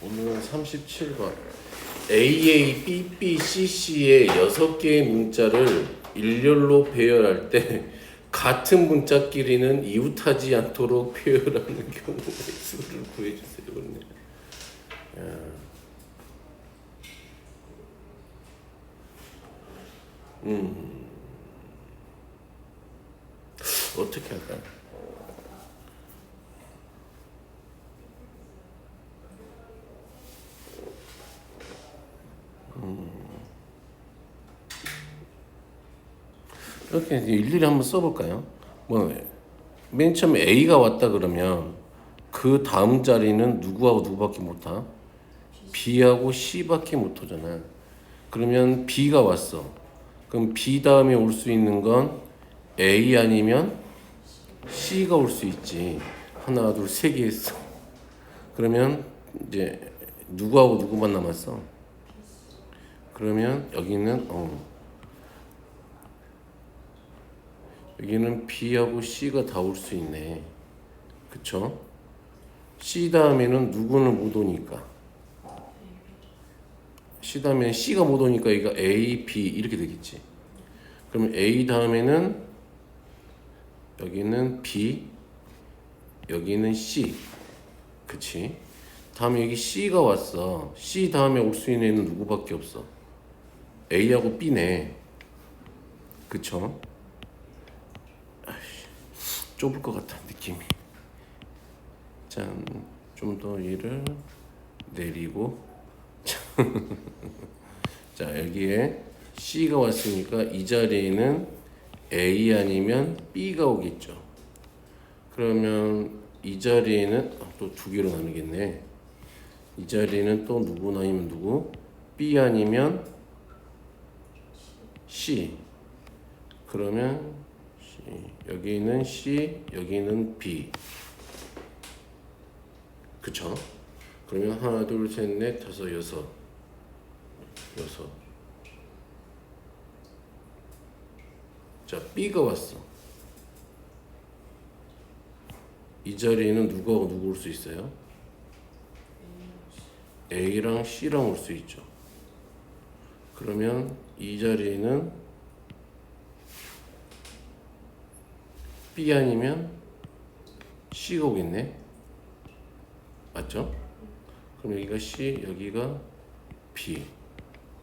오늘은 37번 AA, BB, CC의 6개의 문자를 일렬로 배열할 때 같은 문자끼리는 이웃하지 않도록 배열하는 경우의 수를 구해주세요. 그러네. 어떻게 할까요? 이렇게 일일이 한번 써볼까요? 맨 처음에 A가 왔다 그러면 그 다음 자리는 누구하고 누구밖에 못 와? B하고 C밖에 못 오잖아. 그러면 B가 왔어. 그럼 B 다음에 올 수 있는 건 A 아니면 C가 올 수 있지. 하나, 둘, 세 개 했어. 그러면 이제 누구하고 누구만 남았어? 그러면 여기는 B하고 C가 다 올 수 있네. 그쵸? C 다음에는 누구는 못 오니까. C 다음에 C가 못 오니까 이거 A, B 이렇게 되겠지. 그러면 A 다음에는 여기는 B, 여기는 C. 그치? 다음에 여기 C가 왔어. C 다음에 올 수 있는 애는 누구밖에 없어? A하고 B네. 그쵸? 좁을 것 같아 느낌이. 짠, 좀 더 얘를 내리고 자 여기에 C가 왔으니까 이 자리에는 A 아니면 B가 오겠죠. 그러면 이 자리에는 또 두 개로 나누겠네. 이 자리에는 또 누구 아니면 누구? B 아니면 C. 그러면 C. 여기는 C, 여기는 B. 그쵸? 그러면 하나, 둘, 셋, 넷, 다섯, 여섯. 자, B가 왔어. 이 자리에는 누구하고 누구 올 수 있어요? A랑 C랑 올 수 있죠. 그러면 이 자리에는 B 아니면 C가 오겠네. 맞죠? 그럼 여기가 C, 여기가 B.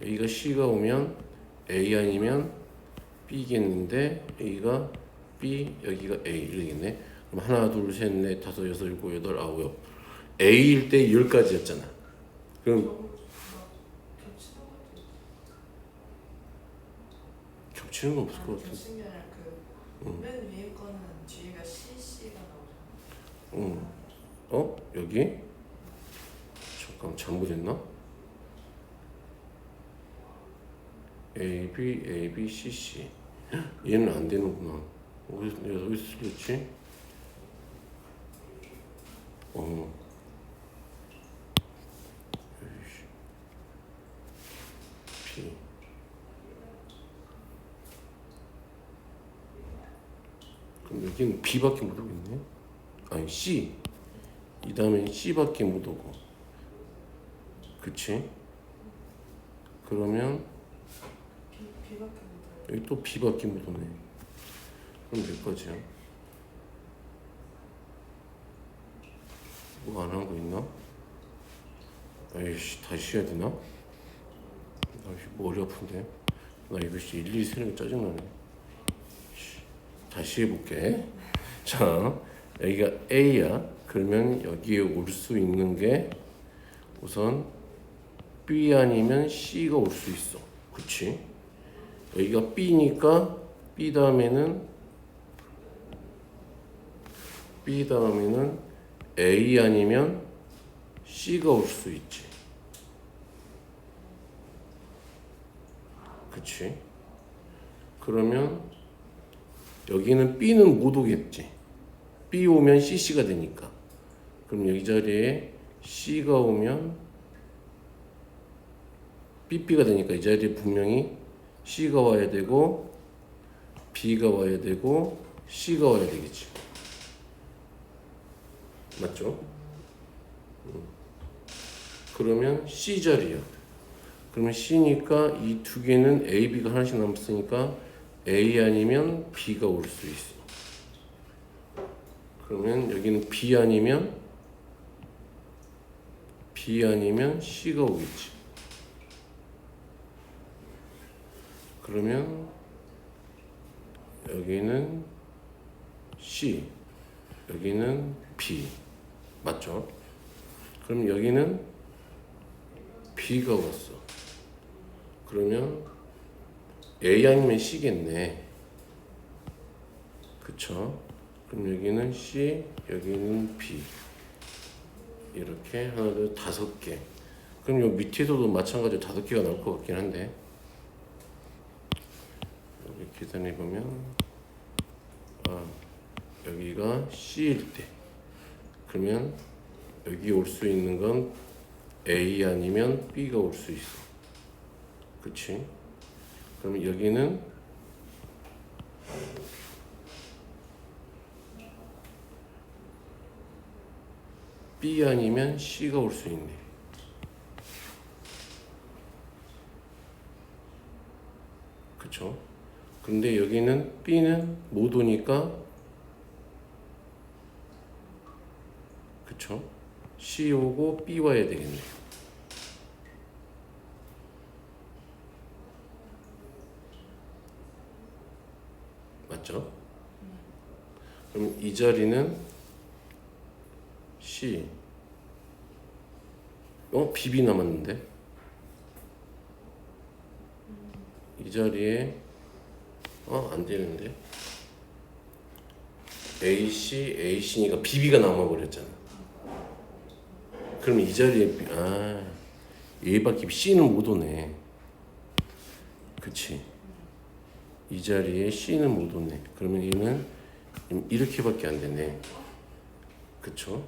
여기가 C가 오면 A 아니면 B겠는데 여기가 B, 여기가 A 이러겠네. 그럼 하나, 둘, 셋, 넷, 다섯, 여섯, 일곱, 여덟, 아홉. A일 때 10가지였잖아. 그럼 겹치는 건 없을 것 같아. 겹치는 게 아니라 맨 위에 거는 뒤에가 CC가 나오잖아. 여기? 잠깐 잘못했나? A, B, A, B, C, C. 얘는 안 되는구나. 어디서 틀렸지? B. 그럼 여기는 B밖에 못 오겠네? 아니, C. 이 다음엔 C밖에 못 오고. 그치? 그러면 B밖에 못 와요. 여기 또 B밖에 못 오네. 그럼 몇 가지야? 뭐 안 한 거 있나? 아이씨, 다시 해야 되나? 아이씨, 머리 아픈데? 나 이거 일일이 세는 게 짜증나네. 다시 해볼게. 자, 여기가 A야. 그러면 여기에 올 수 있는 게 우선 B 아니면 C가 올 수 있어. 그치? 여기가 B니까 B 다음에는 A 아니면 C가 올 수 있지. 그치? 그러면 여기는 B는 못 오겠지. B 오면 CC가 되니까. 그럼 여기 자리에 C가 오면 BB가 되니까 이 자리에 분명히 C가 와야 되고 B가 와야 되고 C가 와야 되겠지. 맞죠? 그러면 C 자리야. 그러면 C니까 이 두 개는 A, B가 하나씩 남았으니까 A 아니면 B가 올 수 있어. 그러면 여기는 B 아니면 C가 오겠지. 그러면 여기는 C, 여기는 B. 맞죠? 그럼 여기는 B가 왔어. 그러면 A 아니면 C겠네. 그쵸? 그럼 여기는 C, 여기는 B. 이렇게 하나, 둘, 5개. 그럼 요 밑에서도 마찬가지로 5개가 나올 것 같긴 한데. 여기 계산해 보면 여기가 C일 때 그러면 여기 올 수 있는 건 A 아니면 B가 올 수 있어. 그치? 그러면 여기는 B 아니면 C가 올 수 있네. 그쵸? 근데 여기는 B는 못 오니까 그쵸? C 오고 B 와야 되겠네. 맞죠? 그럼 이 자리는 C. BB 남았는데? 이 자리에 안 되는데? AC니까 BB가 남아버렸잖아. 그럼 이 자리에 얘밖에 C는 못 오네. 그치? 이 자리에 C는 못 오네. 그러면 얘는 이렇게밖에 안 되네. 그쵸?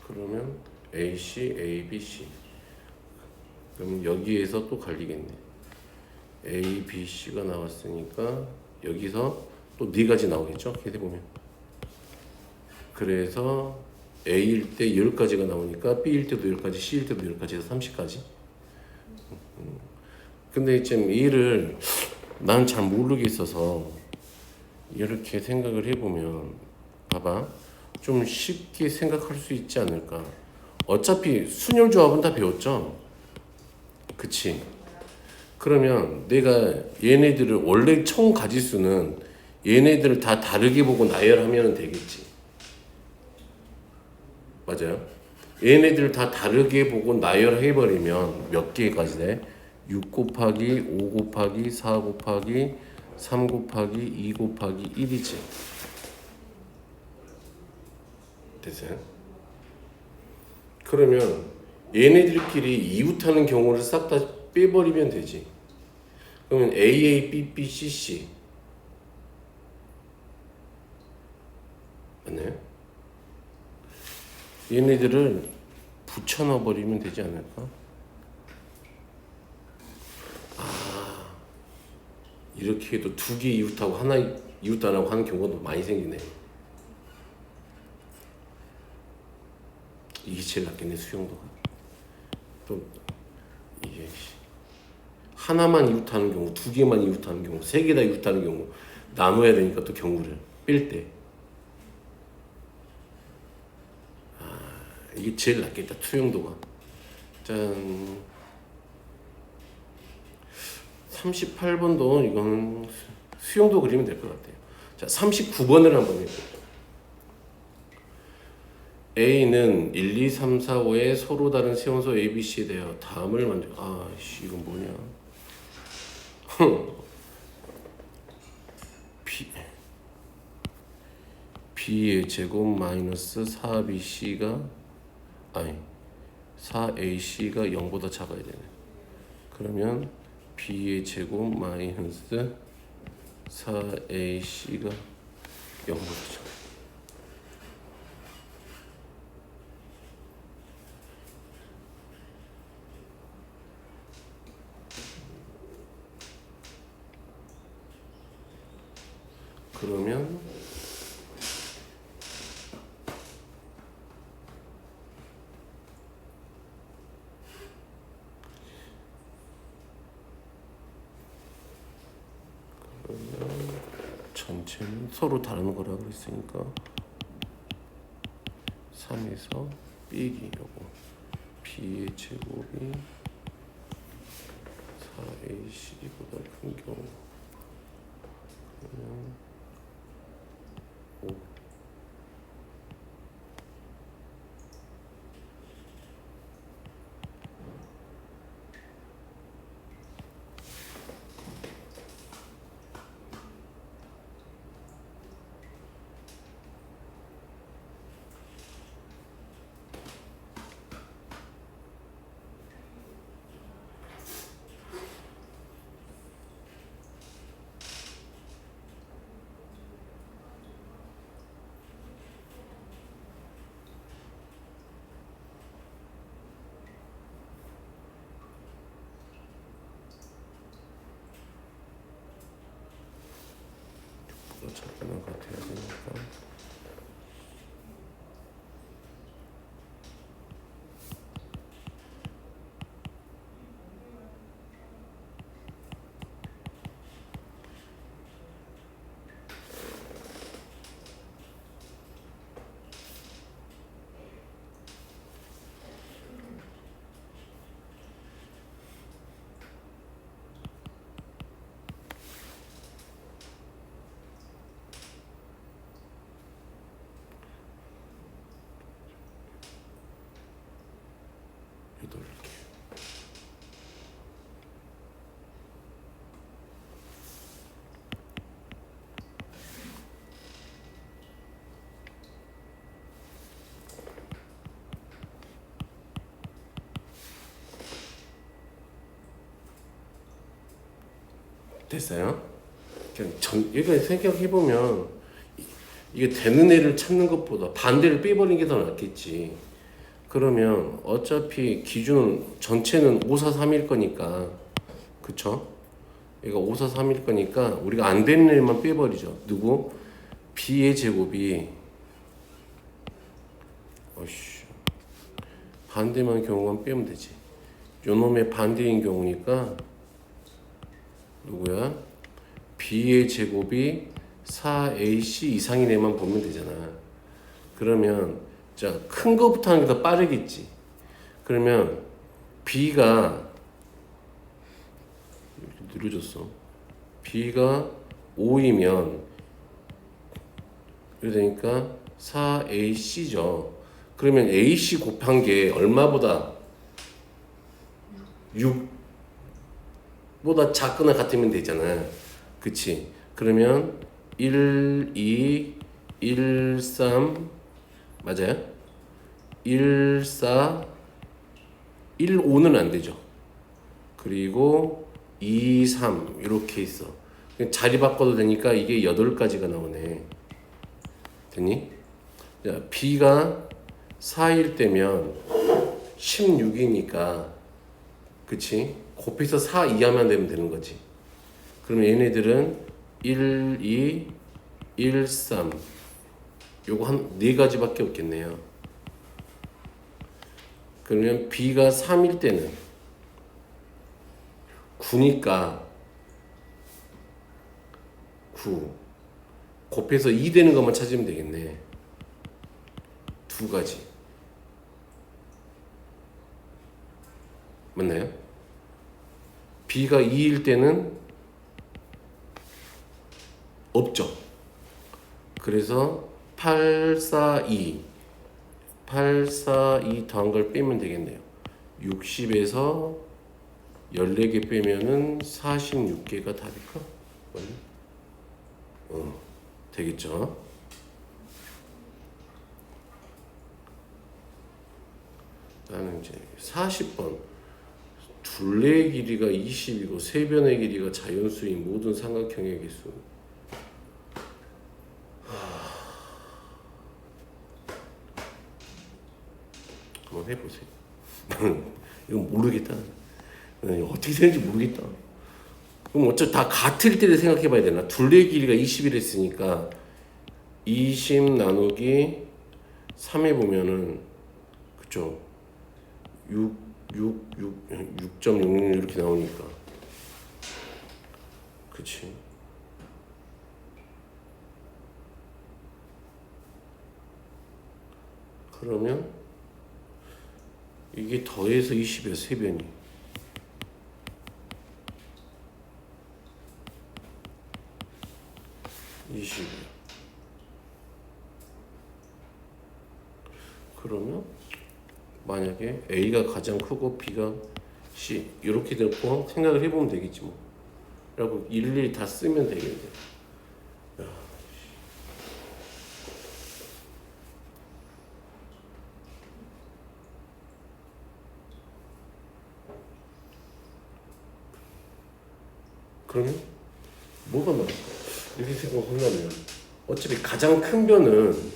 그러면 AC, A, B, C. 그러면 여기에서 또 갈리겠네. A, B, C가 나왔으니까 여기서 또 4가지 나오겠죠? 계산해 보면. 그래서 A일 때 10가지가 나오니까 B일 때도 10가지, C일 때도 10가지 해서 30가지. 근데 지금 얘를 난 잘 모르겠어서 이렇게 생각을 해보면 봐봐. 좀 쉽게 생각할 수 있지 않을까. 어차피 순열조합은 다 배웠죠? 그치? 그러면 내가 얘네들을 원래 총 가지수는 얘네들을 다 다르게 보고 나열하면 되겠지. 맞아요? 얘네들을 다 다르게 보고 나열해버리면 몇 개까지 돼? 6 곱하기 5 곱하기 4 곱하기 3 곱하기 2 곱하기 1이지. 됐어요? 그러면 얘네들끼리 이웃하는 경우를 싹 다 빼버리면 되지. 그러면 AA, BB, CC 맞나요? 얘네들을 붙여넣어버리면 되지 않을까? 이렇게 해도 2개 이웃하고 하나 이웃 안 하고 하는 경우도 많이 생기네. 이게 제일 낫겠네, 수용도가. 또 이게 하나만 이웃하는 경우, 2개만 이웃하는 경우, 3개 다 이웃하는 경우 나눠야 되니까 또 경우를 뺄 때. 이게 제일 낫겠다, 수용도가. 짠. 38번도 이거는 수용도 그리면 될 것 같아요. 자, 39번을 한번 해볼게요. A는 1, 2, 3, 4, 5의 서로 다른 세원소 A, B, C에 대하여 다음을 만들. 이건 뭐냐? B의 제곱 마이너스 4BC가 4AC가 0보다 작아야 되네. 그러면 B의 제곱 마이너스 4AC가 0보다 작아. 그러면 전체는 서로 다른 거라 그랬으니까 3에서 빼기 요거 b의 제곱이 4ac보다 큰 경우 그러면 5 작거나 같아야 되니까 여덟 개. 됐어요? 그냥 여기까지 생각해보면 이게 되는 애를 찾는 것보다 반대를 빼버리는 게 더 낫겠지. 그러면 어차피 기준 전체는 5, 4, 3일 거니까 그쵸? 얘가 5, 4, 3일 거니까 우리가 안 되는 애만 빼버리죠. 누구? b의 제곱이 반대만 경우만 빼면 되지. 요놈의 반대인 경우니까 누구야? b의 제곱이 4ac 이상인 애만 보면 되잖아. 그러면 자, 큰 거부터 하는 게 더 빠르겠지. 그러면 b가 느려졌어. b가 5이면 그러니까 4ac죠. 그러면 ac 곱한 게 얼마보다 6보다 작거나 같으면 되잖아. 그치? 그러면 1, 2, 1, 3 맞아요? 1, 4, 1, 5는 안 되죠. 그리고 2, 3 이렇게 있어. 자리 바꿔도 되니까 이게 8가지가 나오네. 됐니? 자, B가 4일 때면 16이니까 그치? 곱해서 4 이하만 되면 되는 거지. 그러면 얘네들은 1, 2, 1, 3 요거 한 4가지밖에 없겠네요. 그러면 B가 3일 때는 9니까 9 곱해서 2 되는 것만 찾으면 되겠네. 2가지 맞나요? B가 2일 때는 없죠. 그래서 8, 4, 2 8, 4, 2 더한 걸 빼면 되겠네요. 60에서 14개 빼면은 46개가 답일까? 되겠죠. 나는 이제 40번 둘레의 길이가 20이고 세 변의 길이가 자연수인 모든 삼각형의 개수. 한번 해보세요. 이건 모르겠다. 어떻게 되는지 모르겠다. 그럼 어차피 다 같을 때를 생각해 봐야 되나? 둘레의 길이가 20일 했으니까 20 나누기 3해 보면은 그쵸? 6.66 이렇게 나오니까 그치? 그러면 이게 더해서 20이야, 세 변이. 그러면 만약에 A가 가장 크고 B가 C 이렇게 되고 생각을 해보면 되겠지 뭐. 라고 일일이 다 쓰면 되겠네. 야. 그러면 뭐가 나올까? 이렇게 생각한다면 어차피 가장 큰 변은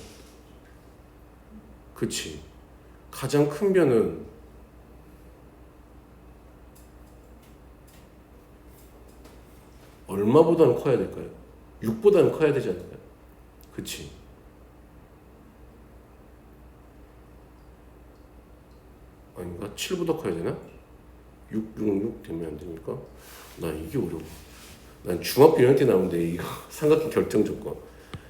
그치. 가장 큰 변은 얼마보다는 커야 될까요? 6보다는 커야 되지 않을까요? 그치. 아닌가? 7보다 커야 되나? 6, 6, 6 되면 안 되니까? 나 이게 어려워. 난 중학교 1학년 때 나오는데 이거 삼각형 결정 조건.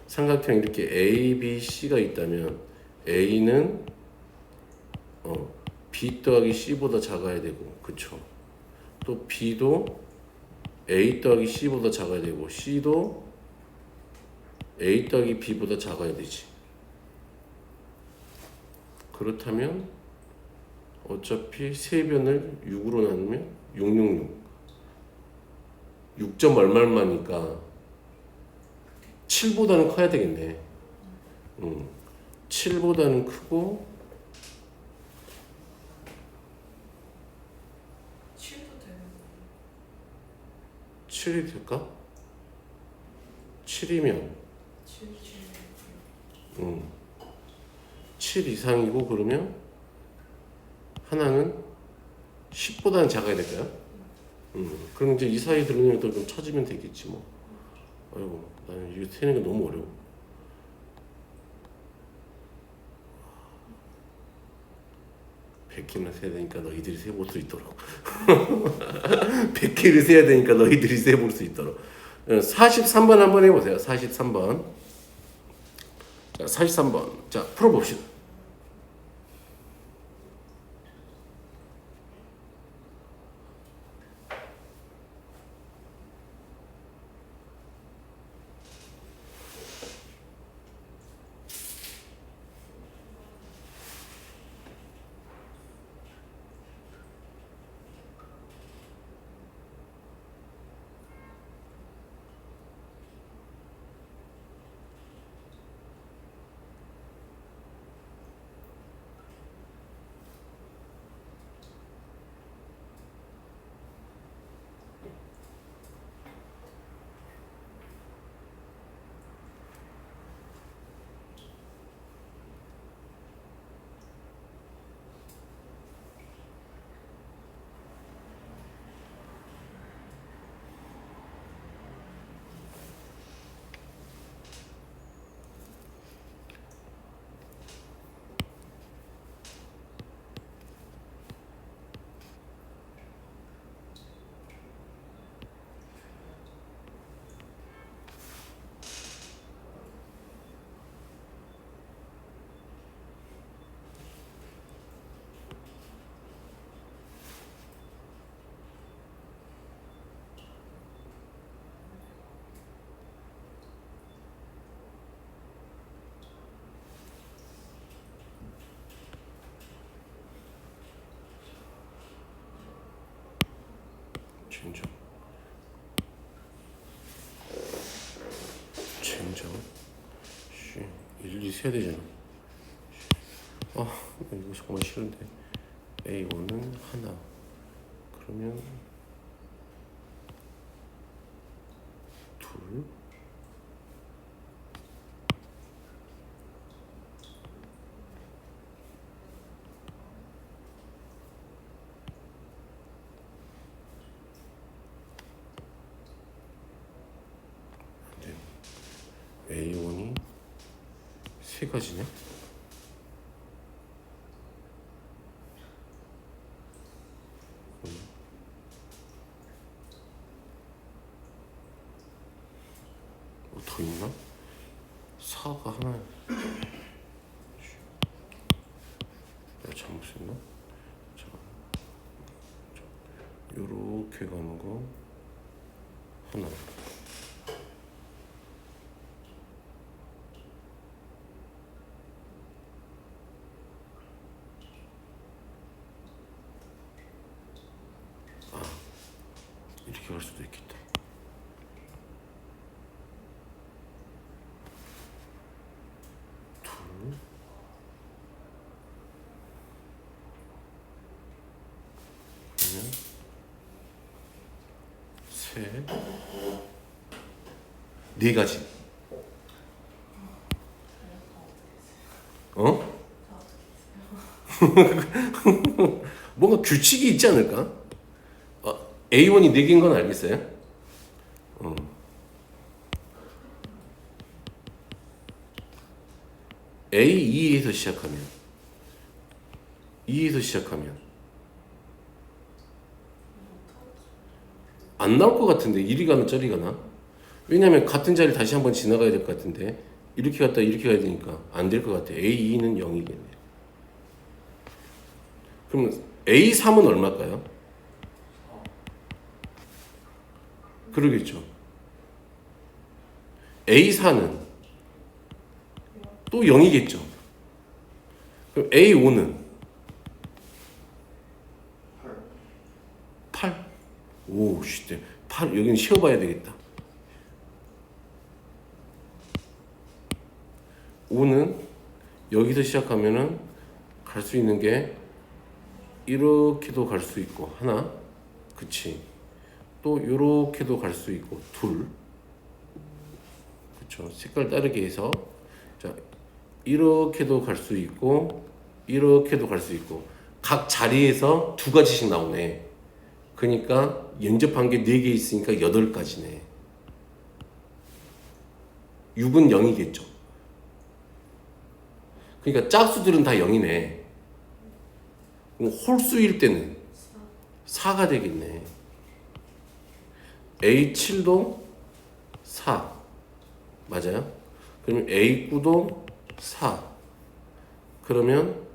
삼각형 이렇게 A, B, C가 있다면 A는 B 더하기 C보다 작아야 되고, 그쵸? 또 B도 A 더하기 C보다 작아야 되고, C도 A 더하기 B보다 작아야 되지. 그렇다면 어차피 세 변을 6으로 나누면 666. 6점 얼마니까 7보다는 커야 되겠네. 7보다는 크고 7도 되는 거예요. 7이 될까? 7이면 7, 7. 7 이상이고 그러면 하나는 10보다는 작아야 될까요? 그럼 이제 이 사이 들어있는 것들 좀 찾으면 되겠지 뭐. 아이고 나는 이거 세는 게 너무 어려워. 100개나 세야 되니까 너희들이 세볼 수 있도록 100개를 세야 되니까 너희들이 세볼 수 있도록 43번 한번 해보세요. 43번. 자, 43번. 자, 풀어봅시다. 젠장. 일일이 세야 되잖아. 이거 정말 싫은데. A1은 하나. 그러면 둘. A1이 세 가지네. 더 있나? 4가 하나. 잘못 썼나? 자, 요렇게 가는 거 하나. 이렇게 갈 수도 있겠다. 둘, 그러면 셋, 네 가지. 어? 뭔가 규칙이 있지 않을까? A1이 4개인 건 알겠어요? A2에서 시작하면 2에서 시작하면 안 나올 것 같은데 이리 가나 저리 가나? 왜냐면 같은 자리를 다시 한번 지나가야 될 것 같은데 이렇게 갔다 이렇게 가야 되니까 안 될 것 같아. A2는 0이겠네. 그럼 A3은 얼마일까요? 그러겠죠. A4는 또 0이겠죠. 그럼 A5는 8. 오, 씨, 8. 여기는 쉬어봐야 되겠다. 5는 여기서 시작하면은 갈 수 있는 게 이렇게도 갈 수 있고 하나, 그치? 또 이렇게도 갈 수 있고 둘, 그렇죠? 색깔 다르게 해서 자 이렇게도 갈 수 있고 이렇게도 갈 수 있고 각 자리에서 2가지씩 나오네. 그러니까 연접한 게 4개 있으니까 8가지네. 6은 0이겠죠. 그러니까 짝수들은 다 0이네. 그럼 홀수일 때는 4가 되겠네. A7도 4 맞아요? 그러면 A9도 4. 그러면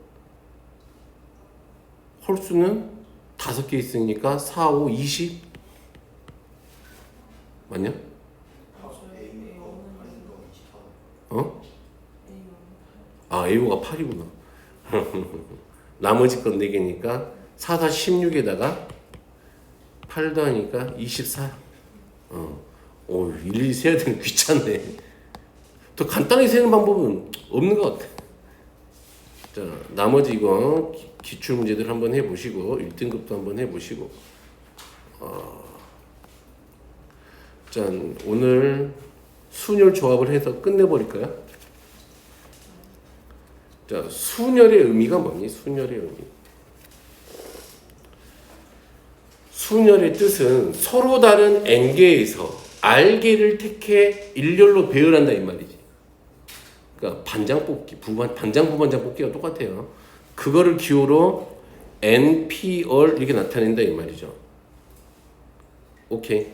홀수는 5개 있으니까 4, 5, 20 맞냐? 어? 아, A5가 8이구나. 나머지 건 4개니까 4, 4, 16에다가 8 더하니까 24. 오, 일일이 세야 되는 귀찮네. 더 간단하게 세는 방법은 없는 것 같아. 자, 나머지 이거 기출 문제들 한번 해보시고 1등급도 한번 해보시고. 자, 오늘 순열 조합을 해서 끝내버릴까요? 자, 순열의 의미가 뭐니? 순열의 의미. 순열의 뜻은 서로 다른 n개에서 r개를 택해 일렬로 배열한다 이 말이지. 그러니까 반장 뽑기, 반장 부반장 뽑기가 똑같아요. 그거를 기호로 npr 이렇게 나타낸다 이 말이죠. 오케이.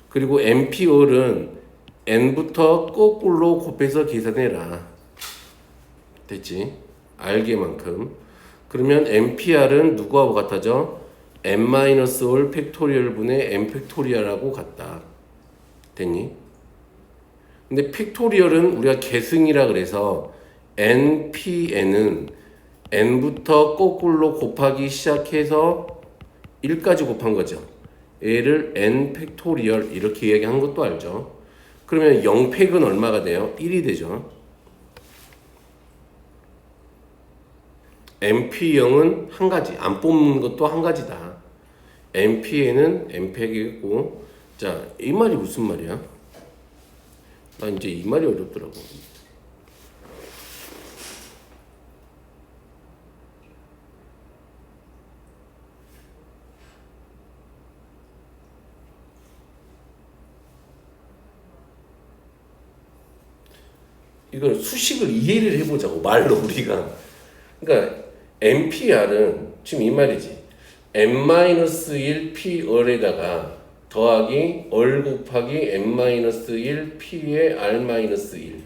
그리고 npr은 n부터 거꾸로 곱해서 계산해라. 됐지? r개만큼. 그러면 npr은 누구하고 같아져? n-올 팩토리얼 분의 n 팩토리얼하고 같다. 됐니? 근데 팩토리얼은 우리가 계승이라 그래서 npn은 n부터 거꾸로 곱하기 시작해서 1까지 곱한 거죠. 얘를 n 팩토리얼 이렇게 이야기한 것도 알죠. 그러면 0팩은 얼마가 돼요? 1이 되죠. np0은 한 가지, 안 뽑는 것도 한 가지다. npn은 n팩이고, 자, 이 말이 무슨 말이야? 나 이제 이 말이 어렵더라고. 이걸 수식을 이해를 해보자고, 말로 우리가. 그러니까 npr은 지금 이 말이지. n-1 p을에다가 더하기 얼 곱하기 n-1 p의 r-1.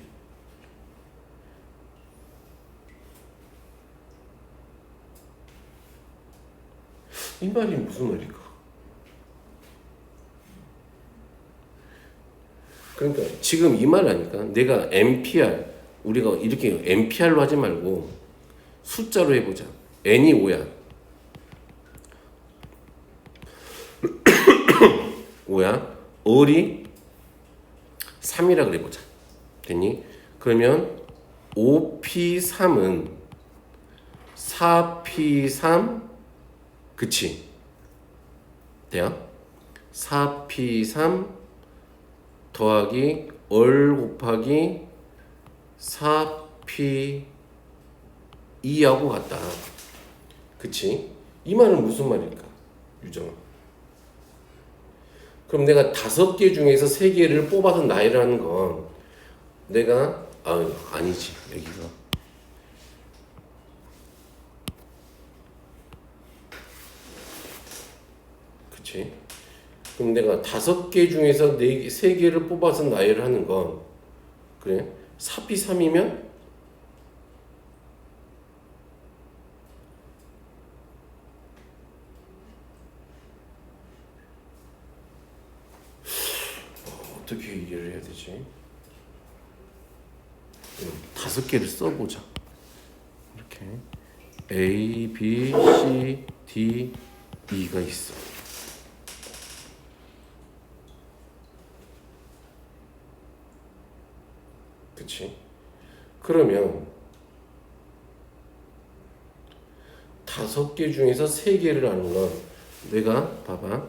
이 말이 무슨 말일까? 그러니까 지금 이 말 아니까 내가 MPR 우리가 이렇게 MPR로 하지 말고 숫자로 해보자. n이 5야. 5야. 얼이 3이라 그래보자. 됐니? 그러면 5p3은 4p3 그치? 돼요? 4p3 더하기 얼 곱하기 4p2하고 같다. 그치? 이 말은 무슨 말일까? 유정아. 그럼 내가 5개 중에서 3개를 뽑아서 나열을 하는 건 내가 아니지 여기가 그치? 그럼 내가 5개 중에서 3개를 뽑아서 나열을 하는 건 그래? 4p3이면 어떻게 이해를 해야 되지? 5개를 써보자. 이렇게 A, B, C, D, E가 있어. 그치? 그러면 5개 중에서 3개를 하는 건 내가 봐봐.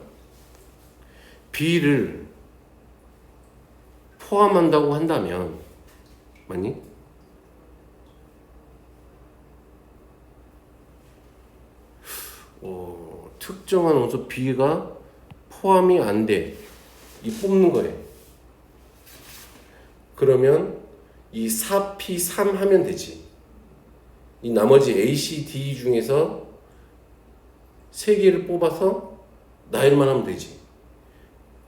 B를 포함한다고 한다면 맞니? 특정한 원소 B가 포함이 안 돼. 이 뽑는 거예요. 그러면 이 4P3 하면 되지. 이 나머지 A, C, D 중에서 3개를 뽑아서 나열만 하면 되지.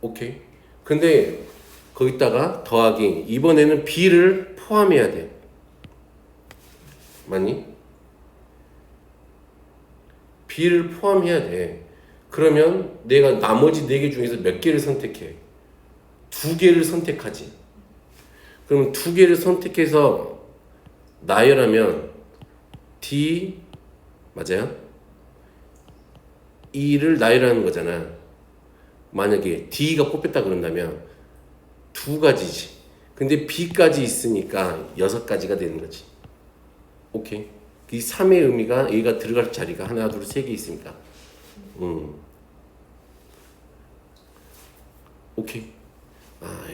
오케이. 근데 거기다가 더하기 이번에는 B를 포함해야 돼. 맞니? B를 포함해야 돼. 그러면 내가 나머지 4개 중에서 몇 개를 선택해? 2개를 선택하지. 그럼 2개를 선택해서 나열하면 D 맞아요? E를 나열하는 거잖아. 만약에 D가 뽑혔다 그런다면 2가지지. 근데 B까지 있으니까 6가지가 되는 거지. 오케이. 이 3의 의미가 A가 들어갈 자리가 하나, 둘, 3개 있으니까. 오케이.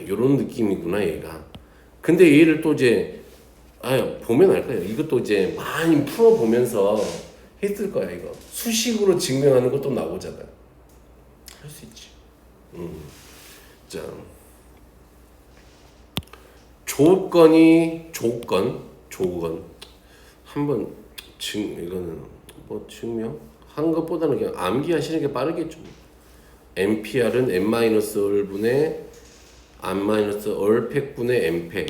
요런 느낌이구나, 얘가. 근데 얘를 또 이제, 보면 알 거예요. 이것도 이제 많이 풀어보면서 했을 거야, 이거. 수식으로 증명하는 것도 나오잖아. 할 수 있지. 자. 조건. 한번 이거는 뭐 증명 한 것보다는 그냥 암기하시는 게 빠르겠죠. MPR은 n-얼분의 n-얼팩분의 n팩.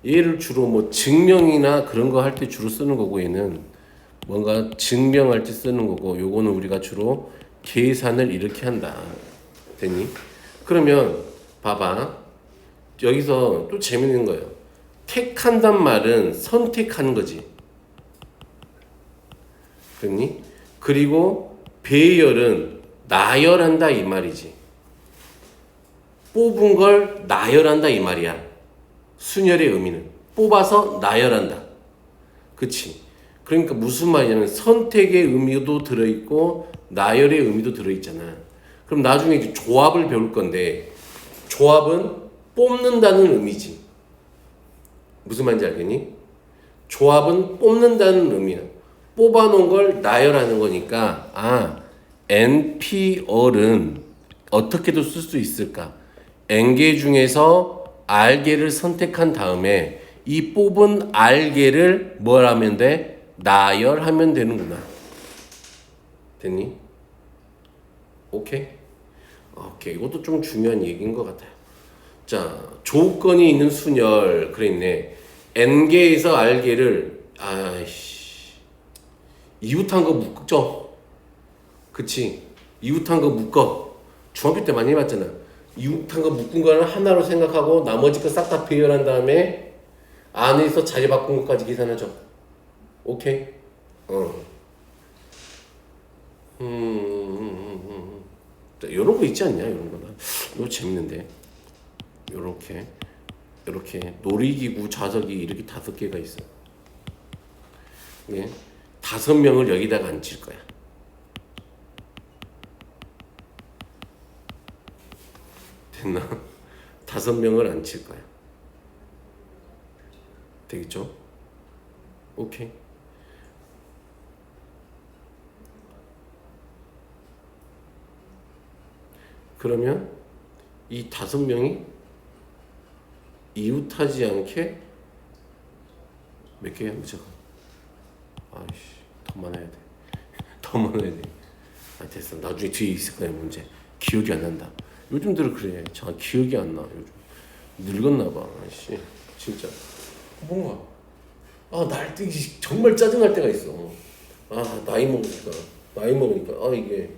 얘를 주로 뭐 증명이나 그런 거 할 때 주로 쓰는 거고 얘는 뭔가 증명할 때 쓰는 거고 요거는 우리가 주로 계산을 이렇게 한다. 됐니? 그러면 봐봐. 여기서 또 재밌는 거예요. 택한단 말은 선택하는 거지. 그랬니? 그리고 배열은 나열한다 이 말이지. 뽑은 걸 나열한다 이 말이야. 순열의 의미는 뽑아서 나열한다. 그치? 그러니까 무슨 말이냐면 선택의 의미도 들어있고 나열의 의미도 들어있잖아. 그럼 나중에 이제 조합을 배울 건데 조합은 뽑는다는 의미지. 무슨 말인지 알겠니? 조합은 뽑는다는 의미야. 뽑아놓은 걸 나열하는 거니까 NPR은 어떻게도 쓸 수 있을까? N개 중에서 R개를 선택한 다음에 이 뽑은 R개를 뭘 하면 돼? 나열하면 되는구나. 됐니? 오케이? 오케이. 이것도 좀 중요한 얘기인 것 같아요. 자, 조건이 있는 순열 그랬네. N개에서 R개를 이웃한 거 묶죠. 그치? 이웃한 거 묶어. 중학교 때 많이 해봤잖아. 이웃한 거 묶은 거는 하나로 생각하고 나머지 거 싹 다 배열한 다음에 안에서 자리 바꾼 것까지 계산하죠. 오케이? 자, 요런 거 있지 않냐? 요런 거나. 이거 재밌는데. 요렇게. 이렇게 놀이기구 좌석이 이렇게 5개가 있어. 예. 5명을 여기다가 앉힐 거야. 됐나? 5명을 앉힐 거야. 되겠죠? 오케이. 그러면 이 5명이 이웃하지 않게 몇 개야? 무조건. 아이씨, 더 많아야 돼. 더 많아야 돼. 아, 됐어. 나중에 뒤에 있을 거야, 문제. 기억이 안 난다. 요즘들은 그래. 잘 기억이 안 나. 요즘 늙었나 봐. 아이씨, 진짜. 뭔가 날뛰기 정말 짜증날 때가 있어. 나이 먹으니까 이게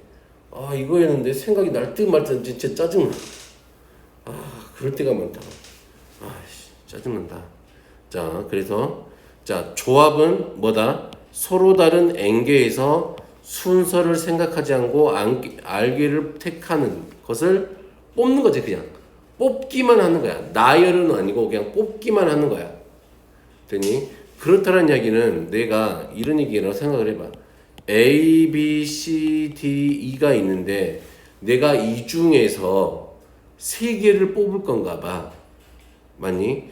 이거였는데 생각이 날 듯 말 듯 진짜 짜증나. 그럴 때가 많다. 짜증난다. 자, 그래서 자, 조합은 뭐다? 서로 다른 N개에서 순서를 생각하지 않고 알개를 택하는 것을 뽑는 거지. 그냥 뽑기만 하는 거야. 나열은 아니고 그냥 뽑기만 하는 거야. 되니? 그렇다는 이야기는 내가 이런 얘기라고 생각을 해봐. A, B, C, D, E가 있는데 내가 이 중에서 3개를 뽑을 건가 봐. 맞니?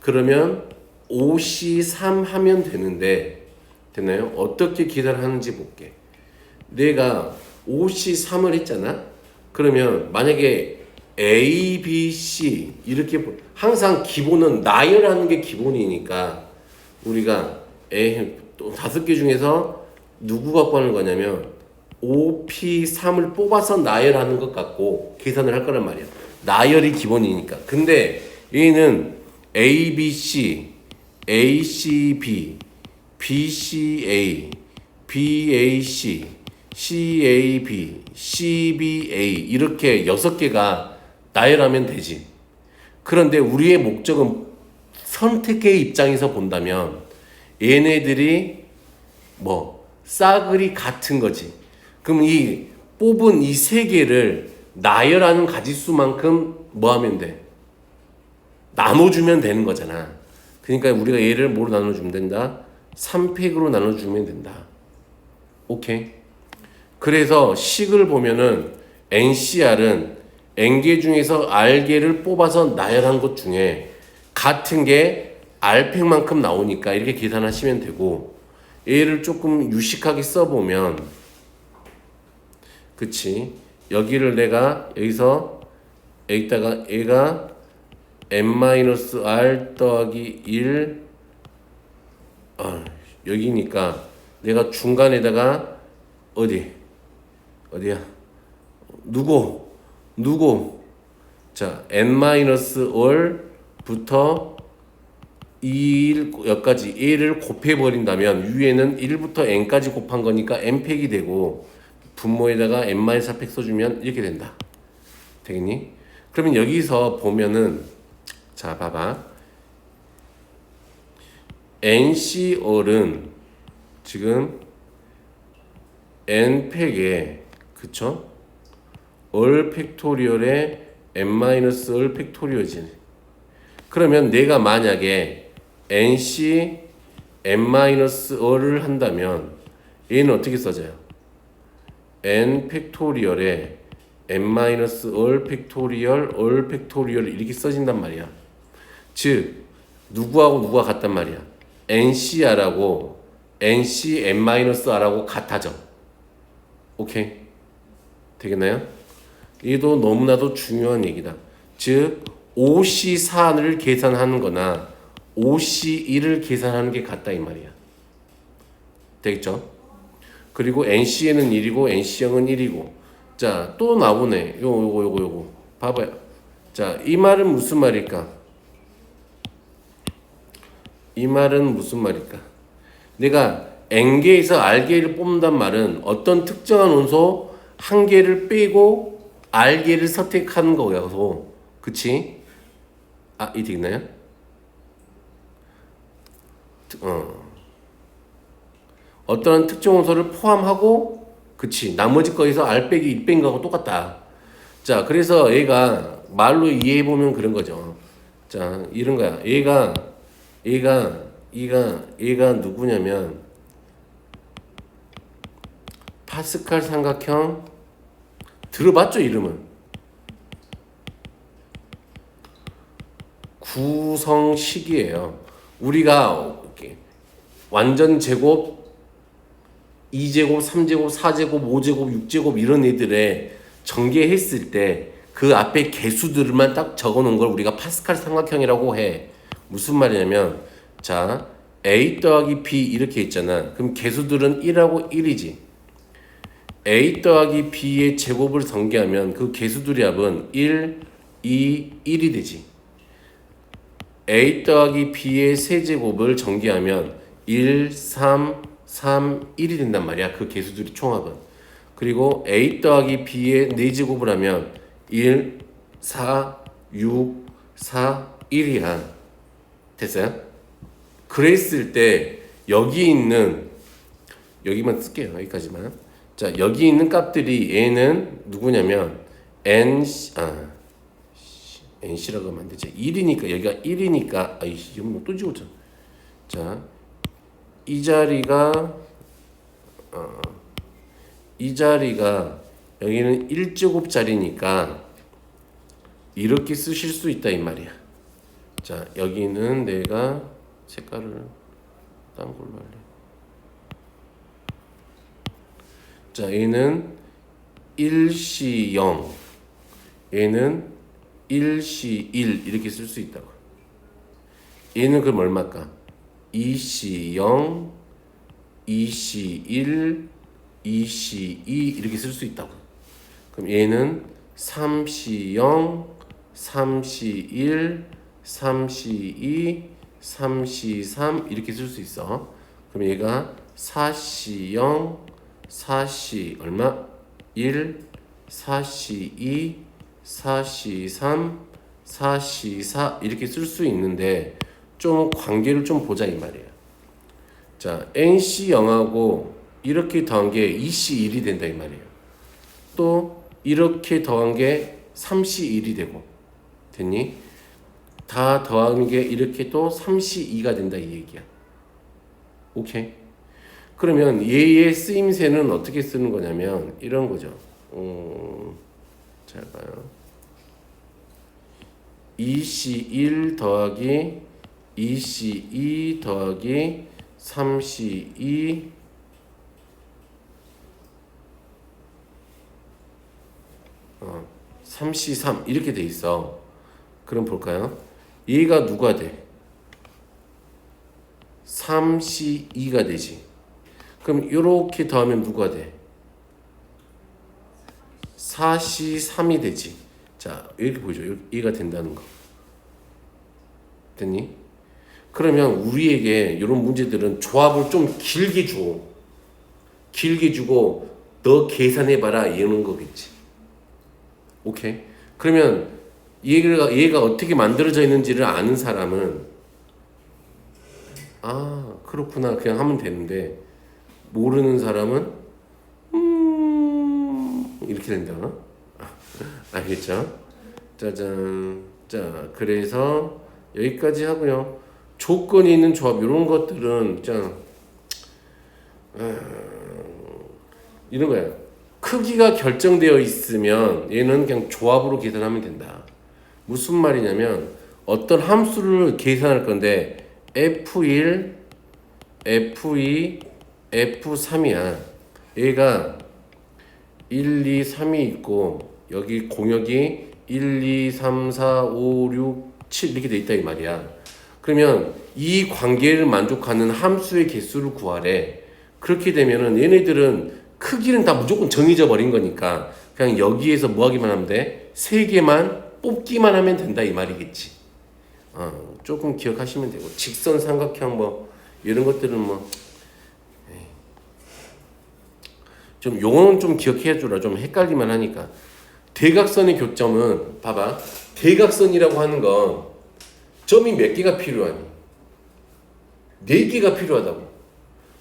그러면 5C3 하면 되는데 됐나요? 어떻게 계산을 하는지 볼게. 내가 5C3을 했잖아? 그러면 만약에 A, B, C 이렇게 항상 기본은 나열하는 게 기본이니까 우리가 또 5개 중에서 누구 갖고 하는 거냐면 5P3을 뽑아서 나열하는 것 같고 계산을 할 거란 말이야. 나열이 기본이니까. 근데 얘는 A, B, C, A, C, B, B, C, A, B, A, C, C, A, B, C, B, A 이렇게 6개가 나열하면 되지. 그런데 우리의 목적은 선택의 입장에서 본다면 얘네들이 싸그리 같은 거지. 그럼 이 뽑은 이 3개를 나열하는 가지수만큼 뭐 하면 돼? 나눠주면 되는 거잖아. 그러니까 우리가 얘를 뭐로 나눠주면 된다? 3팩으로 나눠주면 된다. 오케이? 그래서 식을 보면은 NCR은 N개 중에서 R개를 뽑아서 나열한 것 중에 같은 게 R팩만큼 나오니까 이렇게 계산하시면 되고 얘를 조금 유식하게 써보면 그치? 여기를 내가 여기서 여기다가 얘가 n-r 더하기 1 여기니까 내가 중간에다가 어디야? 누구? 자, n-r부터 2 여기까지 1을 곱해버린다면 위에는 1부터 n까지 곱한 거니까 n팩이 되고 분모에다가 n-4팩 써주면 이렇게 된다. 되겠니? 그러면 여기서 보면은 자 봐봐. NCR은 지금 n팩에 그쵸? 얼 팩토리얼에 n-얼 팩토리얼이지. 그러면 내가 만약에 NC n-얼을 한다면 얘는 어떻게 써져요? n 팩토리얼에 n-얼 팩토리얼 얼 팩토리얼 이렇게 써진단 말이야. 즉 누구하고 누가 같단 말이야. NCR하고 NC n-r하고 같아져. 오케이? 되겠나요? 이도 너무나도 중요한 얘기다. 즉 OC4를 계산하는 거나 OC1을 계산하는 게 같다 이 말이야. 되겠죠? 그리고 NC에는 1이고 NC형은 1이고 자, 또 나오네. 요거 봐봐요. 자, 이 말은 무슨 말일까? 이 말은 무슨 말일까? 내가 N개에서 R개를 뽑는단 말은 어떤 특정한 원소 한 개를 빼고 R 개를 선택하는 거여서 그치? 이해되나요? 어떠한 특정 원소를 포함하고 그치 나머지 거에서 R 빼기 1 뺀 거하고 똑같다. 자 그래서 얘가 말로 이해해보면 그런 거죠. 자 이런 거야. 얘가 누구냐면 파스칼 삼각형 들어봤죠 이름은? 구성식이에요. 우리가 완전 제곱 2제곱, 3제곱, 4제곱, 5제곱, 6제곱 이런 애들의 전개했을 때 그 앞에 개수들만 딱 적어놓은 걸 우리가 파스칼 삼각형이라고 해. 무슨 말이냐면 자 A 더하기 B 이렇게 있잖아. 그럼 개수들은 1하고 1이지. A 더하기 B의 제곱을 전개하면 그 개수들의 합은 1, 2, 1이 되지. A 더하기 B의 세제곱을 전개하면 1, 3, 3, 1이 된단 말이야. 그 개수들의 총합은. 그리고 A 더하기 B의 4제곱을 하면 1, 4, 6, 4, 1이야. 됐어요? 그랬을 때 여기만 쓸게요. 여기까지만. 자, 여기 있는 값들이 얘는 누구냐면 NC라고 하면 안 되지. 1이니까 여기가 1이니까 이건 뭐또 지웠잖아. 자, 이 자리가 여기는 1제곱짜리니까 이렇게 쓰실 수 있다 이 말이야. 자, 여기는 내가 색깔을 딴 걸로 할래. 자, 얘는 1시 0, 얘는 1시 1 이렇게 쓸 수 있다고. 얘는 그럼 얼마일까? 2시 0, 2시 1, 2시 2 이렇게 쓸 수 있다고. 그럼 얘는 3시 0, 3시 1, 3시 2, 3시 3 이렇게 쓸 수 있어. 그럼 얘가 4시 0, 4시 얼마? 1, 4시 2, 4시 3, 4시 4 이렇게 쓸 수 있는데 좀 관계를 좀 보자 이 말이에요. 자, NC 0하고 이렇게 더한 게 2C 1이 된다 이 말이에요. 또 이렇게 더한 게 3C 1이 되고 됐니? 다 더하는 게 이렇게 또 3C 2가 된다 이 얘기야. 오케이? 그러면 얘의 쓰임새는 어떻게 쓰는 거냐면 이런 거죠. 잘 봐요. 2C1 더하기 2C2 더하기 3C2 3C3 이렇게 돼 있어. 그럼 볼까요? 얘가 누가 돼? 3C2가 되지. 그럼 이렇게 더하면 누가 돼? 4C3이 되지. 자, 이렇게 보이죠? 얘가 된다는 거. 됐니? 그러면 우리에게 이런 문제들은 조합을 좀 길게 줘. 길게 주고 너 계산해봐라 이러는 거겠지. 오케이? 그러면 얘가 어떻게 만들어져 있는지를 아는 사람은 그렇구나 그냥 하면 되는데 모르는 사람은 이렇게 된다. 알겠죠? 짜잔. 자, 그래서 여기까지 하고요. 조건이 있는 조합 이런 것들은 이런 거야. 크기가 결정되어 있으면 얘는 그냥 조합으로 계산하면 된다. 무슨 말이냐면 어떤 함수를 계산할 건데 F1, F2, F3이야. 얘가 1, 2, 3이 있고 여기 공역이 1, 2, 3, 4, 5, 6, 7 이렇게 돼 있다 이 말이야. 그러면 이 관계를 만족하는 함수의 개수를 구하래. 그렇게 되면은 얘네들은 크기는 다 무조건 정해져 버린 거니까 그냥 여기에서 뭐 하기만 하면 돼? 세 개만 뽑기만 하면 된다 이 말이겠지. 조금 기억하시면 되고 직선 삼각형 뭐 이런 것들은 뭐 좀 용어는 좀 기억해 주라. 좀 헷갈리만 하니까. 대각선의 교점은 봐봐. 대각선이라고 하는 건 점이 몇 개가 필요하니? 4개가 필요하다고.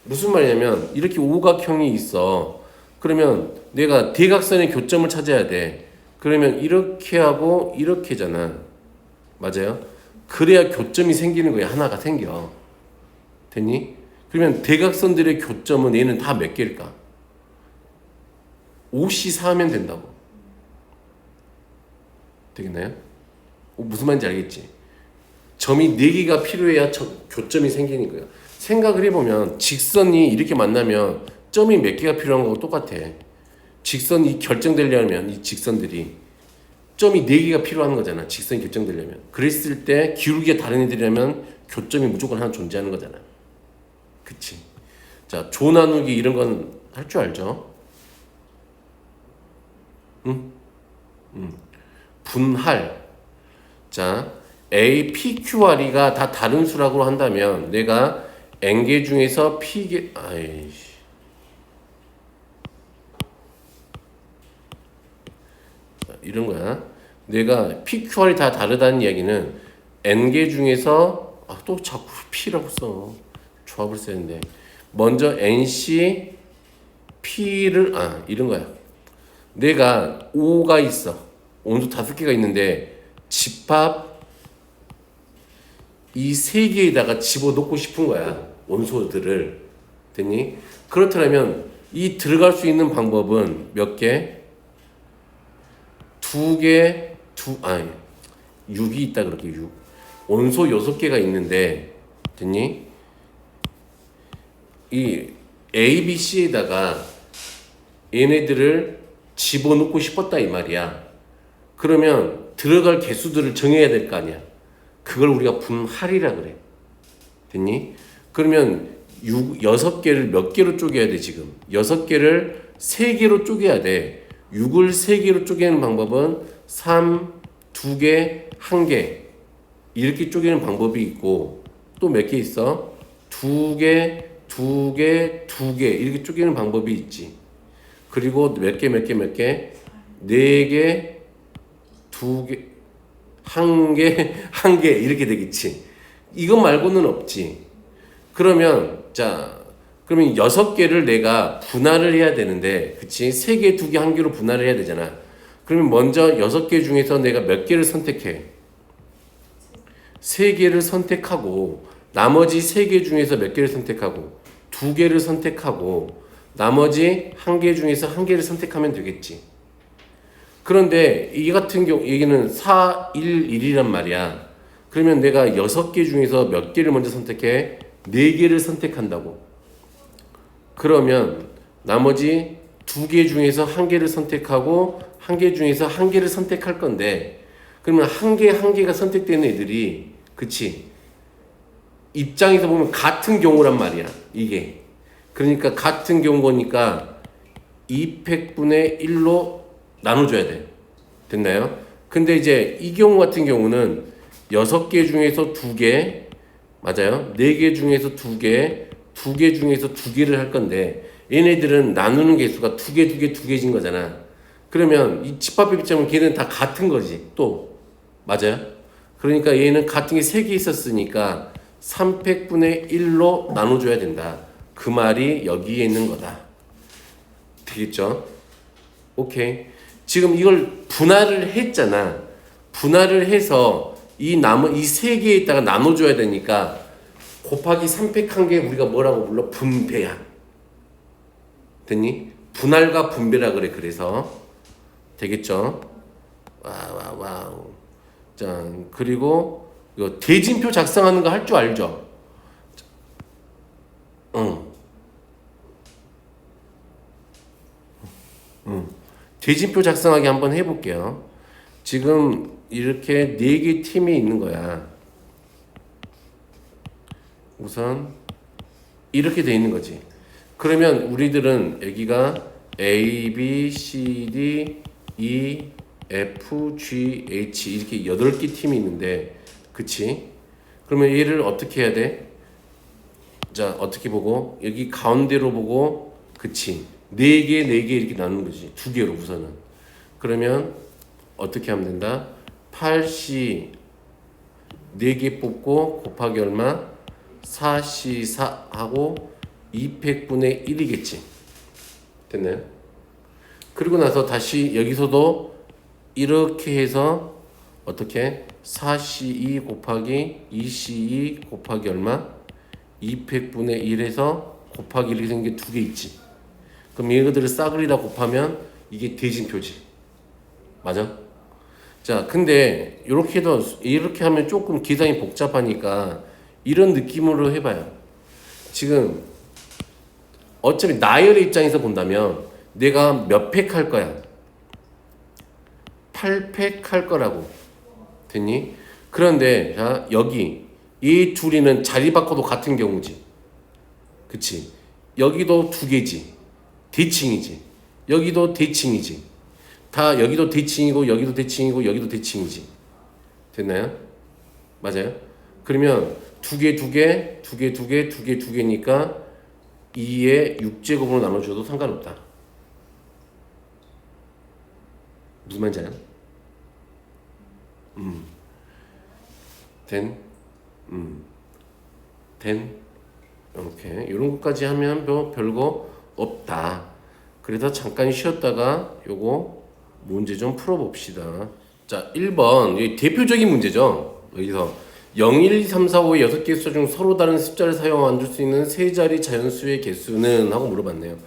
무슨 말이냐면 이렇게 오각형이 있어. 그러면 내가 대각선의 교점을 찾아야 돼. 그러면 이렇게 하고 이렇게잖아. 맞아요? 그래야 교점이 생기는 거야. 하나가 생겨. 됐니? 그러면 대각선들의 교점은 얘는 다 몇 개일까? 5시 4하면 된다고. 되겠나요? 무슨 말인지 알겠지? 점이 4개가 필요해야 교점이 생기는 거야. 생각을 해보면 직선이 이렇게 만나면 점이 몇 개가 필요한 거하고 똑같아. 직선이 결정되려면 이 직선들이 점이 4개가 필요한 거잖아. 직선이 결정되려면. 그랬을 때 기울기가 다른 애들이라면 교점이 무조건 하나 존재하는 거잖아. 그치? 자, 조 나누기 이런 건 할 줄 알죠? 응? 분할. 자, A, P, Q, R이가 다 다른 수라고 한다면 내가 N개 중에서 P개, 아이씨. 이런 거야. 내가 P, Q, R이 다 다르다는 이야기는 N개 중에서 또 자꾸 P라고 써. 조합을 쓰는데 먼저 NC P를 이런 거야. 내가 O가 있어. 온수 5개가 있는데 집합 이 3개에다가 집어넣고 싶은 거야. 원소들을. 됐니? 그렇다면 이 들어갈 수 있는 방법은 몇 개? 2개, 6이 있다 그렇게 6. 원소 6개가 있는데 됐니? 이 A, B, C에다가 얘네들을 집어넣고 싶었다 이 말이야. 그러면 들어갈 개수들을 정해야 될 거 아니야. 그걸 우리가 분할이라 그래. 됐니? 그러면 6개를 몇 개로 쪼개야 돼 지금? 6개를 3개로 쪼개야 돼. 6을 3개로 쪼개는 방법은 3, 2개, 1개 이렇게 쪼개는 방법이 있고 또 몇 개 있어? 2개, 2개, 2개 이렇게 쪼개는 방법이 있지. 그리고 몇 개? 4개, 2개, 1개, 1개 이렇게 되겠지. 이것 말고는 없지. 그러면 그러면 6개를 내가 분할을 해야 되는데 그치? 3개, 2개, 1개로 분할을 해야 되잖아. 그러면 먼저 6개 중에서 내가 몇 개를 선택해? 3개를 선택하고 나머지 3개 중에서 몇 개를 선택하고 2개를 선택하고 나머지 1개 중에서 1개를 선택하면 되겠지. 그런데 이 같은 경우 얘기는 4, 1, 1이란 말이야. 그러면 내가 6개 중에서 몇 개를 먼저 선택해? 4개를 선택한다고. 그러면 나머지 2개 중에서 1개를 선택하고 1개 중에서 1개를 선택할 건데 그러면 1개가 선택되는 애들이 그치? 입장에서 보면 같은 경우란 말이야. 이게. 그러니까 같은 경우니까 2팩분의 1로 나눠줘야 돼. 됐나요? 근데 이제 이 경우 같은 경우는 6개 중에서 2개, 맞아요? 4개 중에서 2개, 2개 중에서 2개를 할 건데 얘네들은 나누는 개수가 2개진 거잖아. 그러면 이 집합의 입장은 걔는 다 같은 거지. 또 맞아요? 그러니까 얘는 같은 게 3개 있었으니까 3팩분의 1로 나눠줘야 된다. 그 말이 여기에 있는 거다. 되겠죠? 오케이. 지금 이걸 분할을 했잖아. 분할을 해서 이 3개에다가 나눠줘야 되니까 곱하기 3팩 한 개 우리가 뭐라고 불러? 분배야. 됐니? 분할과 분배라 그래. 그래서 되겠죠? 와우. 자, 그리고 이거 대진표 작성하는 거 할 줄 알죠? 대진표 작성하기 한번 해볼게요. 지금 이렇게 4개 팀이 있는 거야. 우선 이렇게 돼 있는 거지. 그러면 우리들은 여기가 A, B, C, D, E, F, G, H 이렇게 8개 팀이 있는데 그치? 그러면 얘를 어떻게 해야 돼? 자, 어떻게 보고? 여기 가운데로 보고 그치? 4개, 4개 이렇게 나누는 거지. 2개로 우선은. 그러면 어떻게 하면 된다? 8C 4개 뽑고 곱하기 얼마? 4C4 하고 200분의 1이겠지. 됐나요? 그리고 나서 다시 여기서도 이렇게 해서 어떻게? 4C2 곱하기 2C2 곱하기 얼마? 200분의 1에서 곱하기 이렇게 생긴 게 2개 있지. 그럼 얘들을 싸그리다 곱하면 이게 대진표지. 맞아? 자, 근데 이렇게 하면 조금 계산이 복잡하니까 이런 느낌으로 해봐요. 지금 어차피 나열의 입장에서 본다면 내가 몇 팩 할 거야? 8팩 할 거라고. 됐니? 그런데 자, 여기 이 둘이는 자리 바꿔도 같은 경우지. 그치? 여기도 2개지. 대칭이지. 여기도 대칭이지. 다 여기도 대칭이고 여기도 대칭이고 여기도 대칭이지. 됐나요? 맞아요? 그러면 2개, 2개, 2개, 2개, 2개, 2개니까 2의 6제곱으로 나눠줘도 상관없다. 무슨 말인지 알아요? 된? 된? 이렇게 이런 것까지 하면 뭐 별거 없다. 그래서 잠깐 쉬었다가 요거 문제 좀 풀어봅시다. 자, 1번 이 대표적인 문제죠. 여기서 0, 1, 2, 3, 4, 5, 6개 숫자 중 서로 다른 숫자를 사용하여 만들 수 있는 세 자리 자연수의 개수는? 하고 물어봤네요.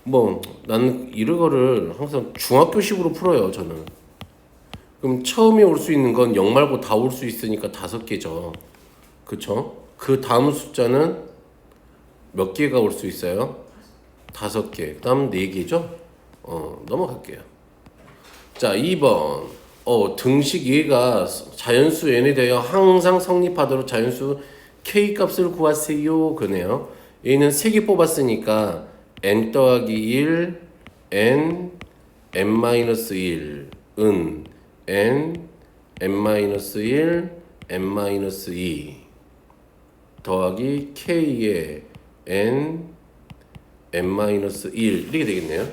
뭐 나는 이런 거를 항상 중학교식으로 풀어요. 저는. 그럼 처음에 올 수 있는 건 0 말고 다 올 수 있으니까 5개죠. 그쵸? 그 다음 숫자는 몇 개가 올 수 있어요? 5개. 그 다음 4개죠? 넘어갈게요. 자, 2번. 등식 얘가 자연수 n에 대하여 항상 성립하도록 자연수 k 값을 구하세요. 그네요. 얘는 3개 뽑았으니까 n 더하기 1, n, n-1, 은 n, n-1, n-2 더하기 k의 n, n-1 이렇게 되겠네요.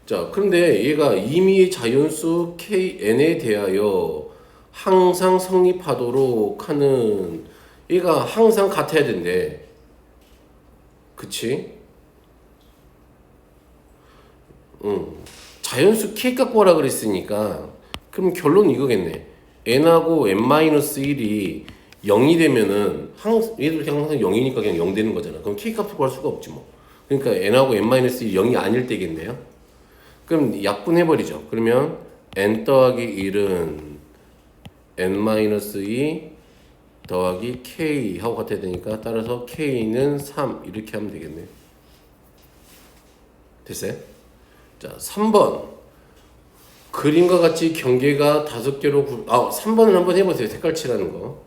자, 그런데 얘가 이미 자연수 kn에 대하여 항상 성립하도록 하는, 얘가 항상 같아야 된대. 그치? 자연수 k 갖고 오라 그랬으니까 그럼 결론은 이거겠네. n하고 n-1이 0이 되면은 얘들 그냥 항상 0이니까 그냥 0 되는 거잖아. 그럼 k 값을 구할 수가 없지 뭐. 그러니까 n하고 n-1이 0이 아닐 때겠네요. 그럼 약분해버리죠. 그러면 n 더하기 1은 n-2 더하기 k 하고 같아야 되니까 따라서 k는 3 이렇게 하면 되겠네요. 됐어요? 자, 3번. 그림과 같이 경계가 5개로 3번을 한번 해보세요. 색깔 칠하는 거.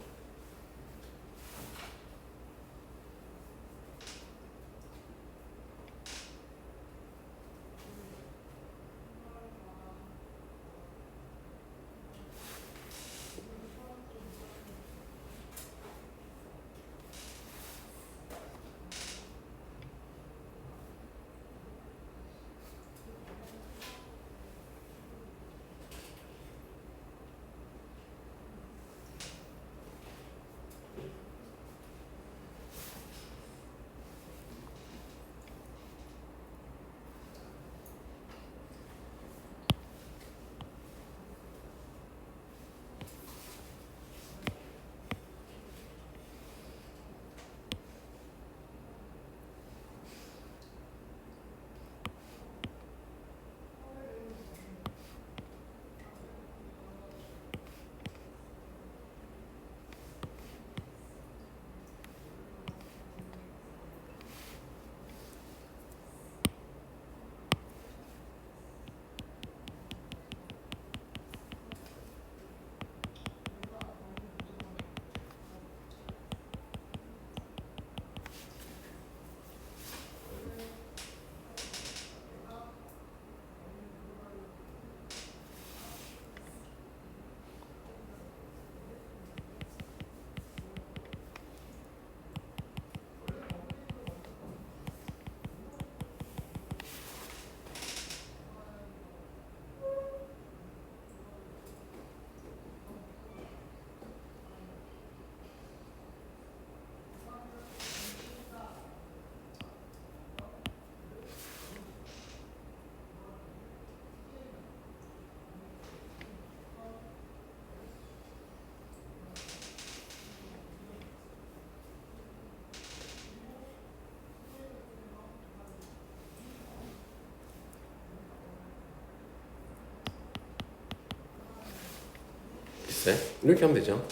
네? 이렇게 하면 되죠.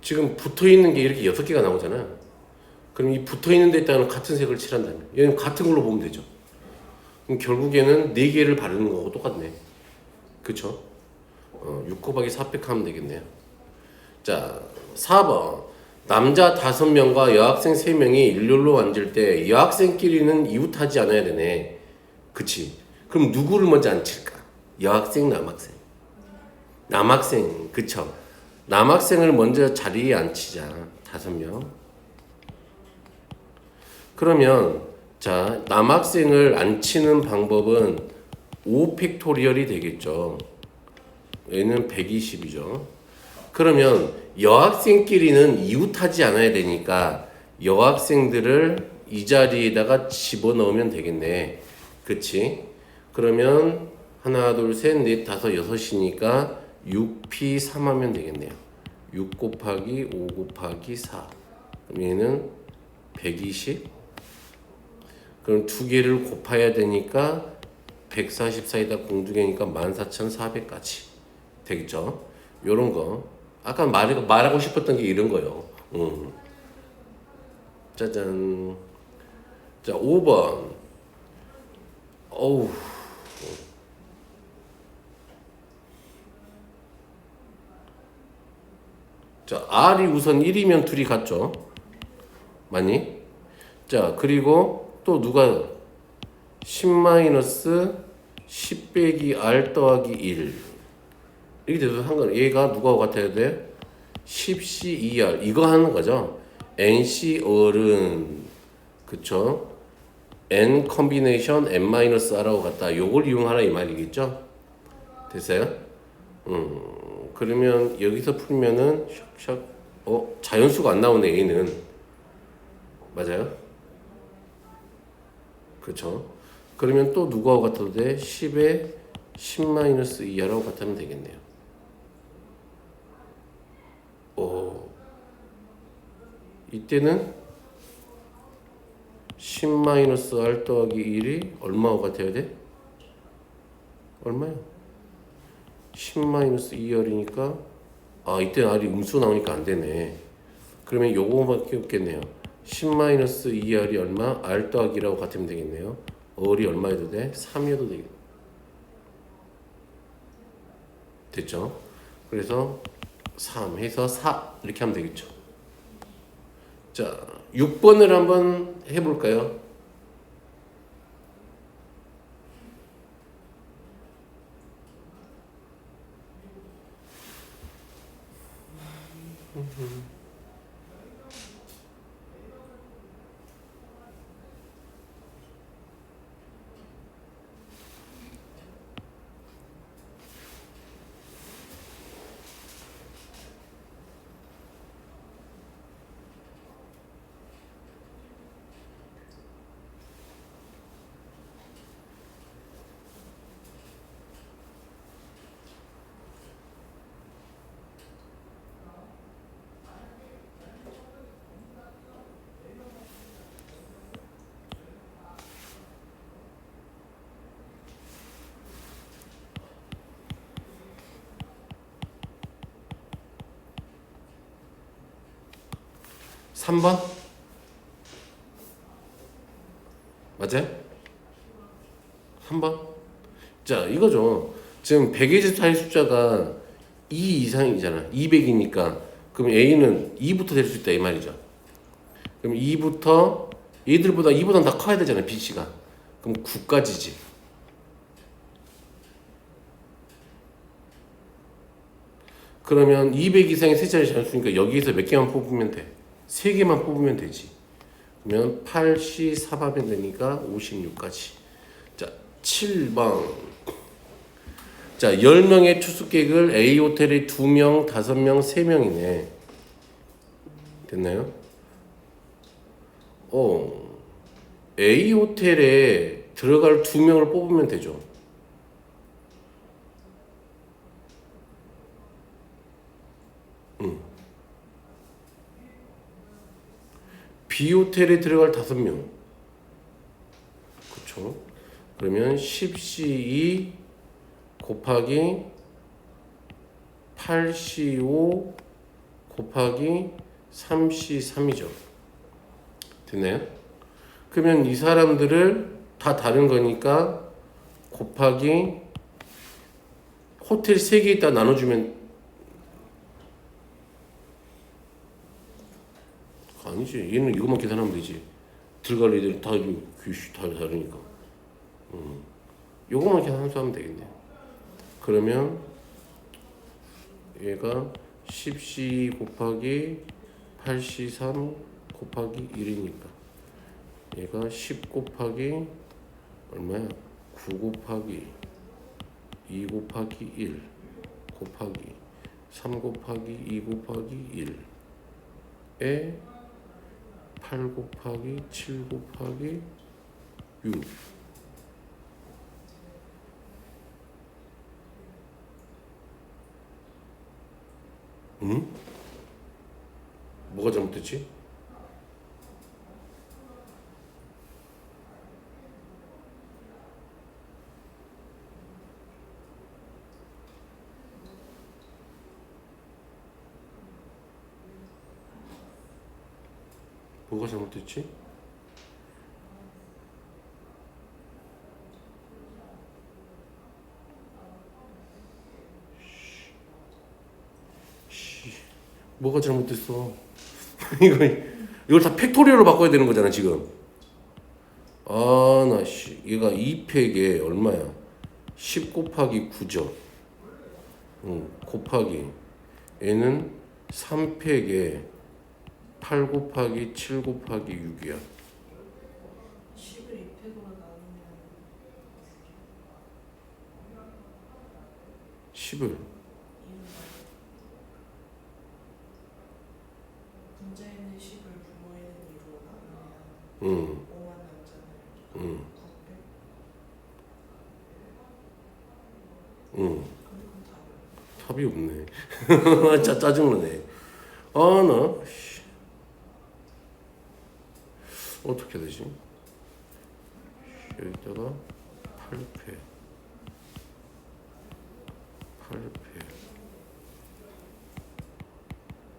지금 붙어있는 게 이렇게 6개가 나오잖아. 그럼 이 붙어있는 데다가 같은 색을 칠한다면 얘는 같은 걸로 보면 되죠. 그럼 결국에는 4개를 바르는 거하고 똑같네. 그쵸? 6 곱하기 4팩 하면 되겠네요. 자, 4번. 남자 5명과 여학생 3명이 일렬로 앉을 때 여학생끼리는 이웃하지 않아야 되네. 그치? 그럼 누구를 먼저 앉힐까? 여학생, 남학생. 남학생, 그쵸? 남학생을 먼저 자리에 앉히자. 5명. 그러면 자, 남학생을 앉히는 방법은 5 팩토리얼이 되겠죠. 얘는 120이죠. 그러면 여학생끼리는 이웃하지 않아야 되니까 여학생들을 이 자리에다가 집어넣으면 되겠네. 그치? 그러면 하나, 둘, 셋, 넷, 다섯, 여섯이니까 6p3 하면 되겠네요. 6 곱하기 5 곱하기 4. 그럼 얘는 120. 그럼 2개를 곱해야 되니까 144에다 공두개니까 14,400까지 되겠죠? 요런 거. 아까 말하고 싶었던 게 이런 거요. 짜잔. 자, 5번. 어우. 자, R이 우선 1이면 둘이 같죠? 맞니? 자, 그리고 또 누가 10-10 빼기 R 더하기 1 이렇게 돼서 상관 얘가 누구하고 같아야 돼? 10C2R 이거 하는 거죠. NC 어른 그쵸? N 컨비네이션 N-R하고 같다. 요걸 이용하라 이 말이겠죠? 됐어요? 그러면 여기서 풀면은 샥샥 자연수가 안 나오네 A는 맞아요? 그쵸? 그러면 또 누구하고 같아도 돼? 10에 10-2하고 같으면 되겠네요. 이때는 10-R 더하기 1이 얼마하고 같아야 돼? 얼마야? 10-2R이니까 이때 R이 음수 나오니까 안 되네. 그러면 요거밖에 없겠네요. 10-2R이 얼마? R 더하기라고 같으면 되겠네요. R이 얼마 해도 돼? 3이어도 되겠네. 됐죠? 그래서 3 해서 4 이렇게 하면 되겠죠. 자, 6번을 한번 해볼까요? 삼 번 맞아요? 3번? 자, 이거죠. 지금 124의 숫자가 2 이상이잖아. 200이니까. 그럼 A는 2부터 될 수 있다 이 말이죠. 그럼 2부터 얘들보다 2보다는 더 커야 되잖아. BC가. 그럼 9까지지. 그러면 200 이상의 세 자리 잔수니까 여기에서 몇 개만 뽑으면 돼? 3개만 뽑으면 되지. 그러면 8C 4하면 되니까 56까지. 자, 7번. 자, 10명의 투숙객을 A 호텔에 2명, 5명, 3명이네. 됐나요? A 호텔에 들어갈 2명을 뽑으면 되죠. B 호텔에 들어갈 5명. 그쵸? 그러면 10C2 곱하기 8C5 곱하기 3C3이죠. 됐나요? 그러면 이 사람들을 다 다른 거니까 곱하기 호텔 3개 있다 나눠주면 아니지. 얘는 이것만 계산하면 되지. 들어갈 애들 다 다르니까. 요것만 계산하면 되겠네. 그러면 얘가 10C 곱하기 8C3 곱하기 1이니까 얘가 10 곱하기 얼마야? 9 곱하기 2 곱하기 1 곱하기 3 곱하기 2 곱하기 1에 8 곱하기 7 곱하기 6 응? 뭐가 잘못됐지? 뭐가 잘못됐지? 뭐가 잘못됐어? 이걸 다 팩토리얼로 바꿔야 되는 거잖아 지금. 나 얘가 2팩에 얼마야? 10 곱하기 9죠. 곱하기 얘는 3팩에 8 곱하기 7 곱하기 6이야. 10을 2팩으로 나누면 10을 분자에는 10을 부모에는 2로 나누면 응. 5만 남잖아요. 응. 900? 응. 근데 그건 답이 없네. 짜증나네. 나 어떻게 해야 되지? 여기다가 8패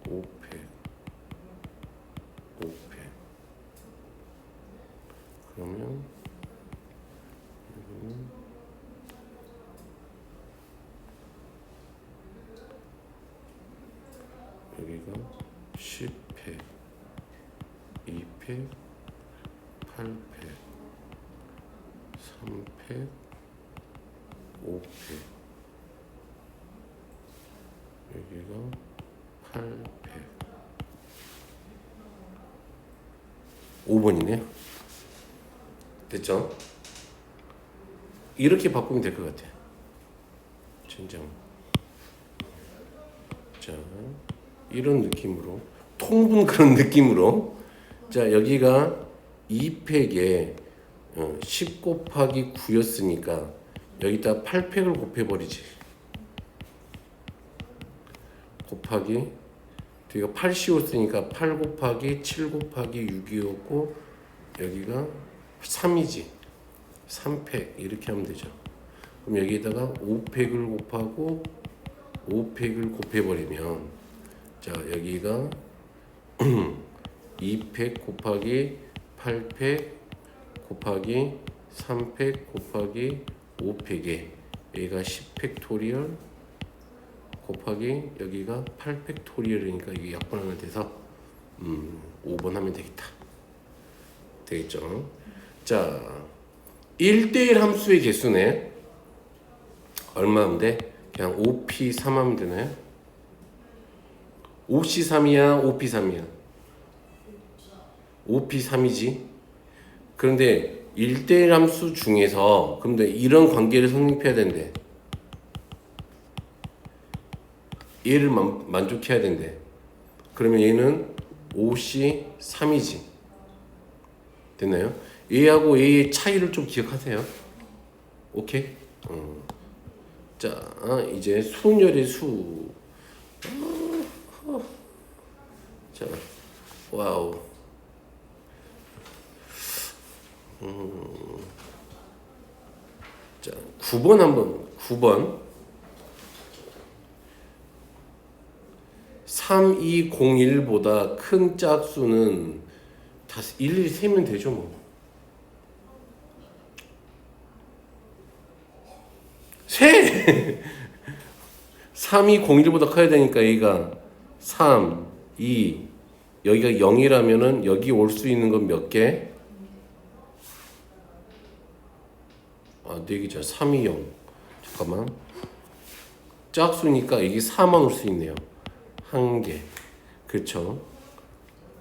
5패 그러면 여기가 10패 2패 8패 3패 5패 여기가 8패 5번이네. 됐죠? 이렇게 바꾸면 될 것 같아. 진정. 자, 이런 느낌으로 통분 그런 느낌으로 자 여기가 2팩에 10 곱하기 9였으니까 여기다 8팩을 곱해버리지. 곱하기 여기가 8씌웠으니까 8 곱하기 7 곱하기 6이었고 여기가 3이지. 3팩 이렇게 하면 되죠. 그럼 여기에다가 5팩을 곱하고 5팩을 곱해버리면 자 여기가 2팩 곱하기 8팩 곱하기 3팩 곱하기 5팩에 여기가 10팩토리얼 곱하기 여기가 8팩토리얼이니까 이게 약분하면 돼서 5번 하면 되겠다. 되겠죠? 자 1대1 함수의 개수네. 얼마면 돼? 그냥 5p3 하면 되나요? 5c3이야 5p3이야 5p3이지. 그런데 1대1 함수 중에서 근데 이런 관계를 성립해야 된대. 얘를 만족해야 된대. 그러면 얘는 5c3이지. 됐나요? A하고 A의 차이를 좀 기억하세요. 오케이? 자, 이제 수열의 수. 자, 와우. 자, 9번 한번. 9번. 3201보다 큰 짝수는 다 일일이 세면 되죠 뭐. 세! 3201보다 커야 되니까 얘가 3, 2, 여기가 0이라면은 여기 올 수 있는 건 몇 개? 아, 4개죠. 3, 2, 0. 잠깐만. 짝수니까 이게 4만 올 수 있네요. 한 개. 그쵸?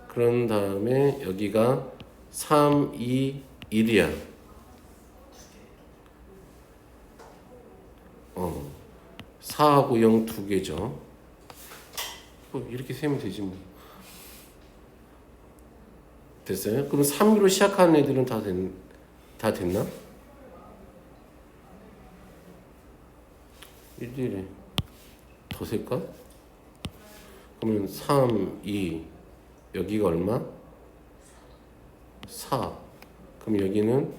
그런 다음에 여기가 3, 2, 1이야. 4하고 0 두 개죠. 뭐 이렇게 세면 되지 뭐. 됐어요? 그럼 3으로 시작하는 애들은 다 됐나? 1, 1에 더 셀까? 그러면 3, 2 여기가 얼마? 4. 그럼 여기는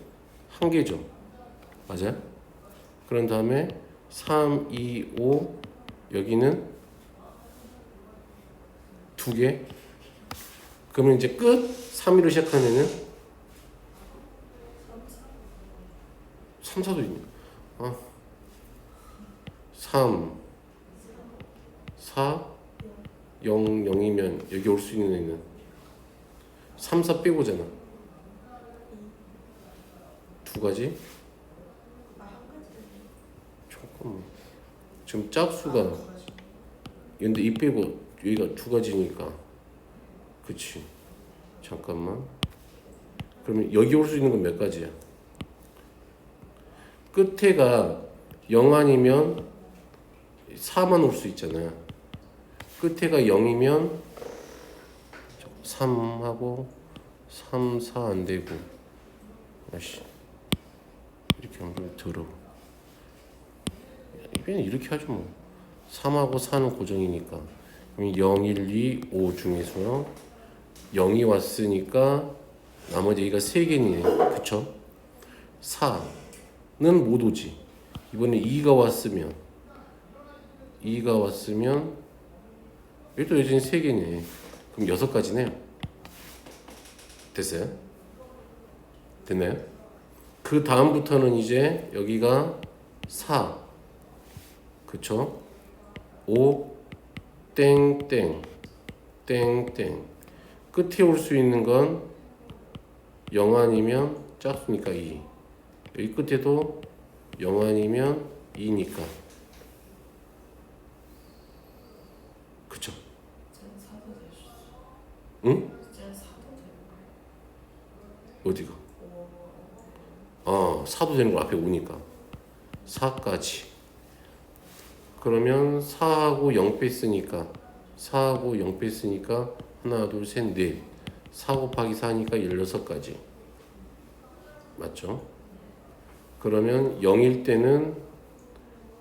한 개죠. 맞아요? 그런 다음에 3, 2, 5 여기는 두 개. 그러면 이제 끝. 3, 2로 시작하는 애는 3, 4도 있네. 3, 4, 0, 0이면 여기 올 수 있는 애는 3, 4 빼고잖아. 두 가지? 잠깐만. 지금 짝수가 근데 이 빼고 여기가 두 가지니까 그치. 잠깐만. 그러면 여기 올 수 있는 건 몇 가지야? 끝에가 0 아니면 4만 올 수 있잖아. 끝에가 0이면 3하고 3, 4 안 되고. 아씨. 이렇게 하면 더러워. 이번엔 이렇게 하죠 뭐. 3하고 4는 고정이니까. 그럼 0, 1, 2, 5 중에서 0이 왔으니까 나머지 여기가 3개네. 그쵸? 4는 못 오지. 이번에 2가 왔으면 여기도 여전히 3개네. 그럼 6가지네요. 됐어요? 됐나요? 그 다음부터는 이제 여기가 4 그쵸? 5 땡땡 땡땡 끝에 올 수 있는 건 0 아니면 짝수니까 2 여기 끝에도 0 아니면 2니까 그쵸? 응? 어디가? 4도 되는 거 앞에 오니까 4까지 그러면 4하고 0 뺐으니까 4하고 0 뺐으니까 하나 둘셋 넷 4 곱하기 4니까 16가지 맞죠? 그러면 0일 때는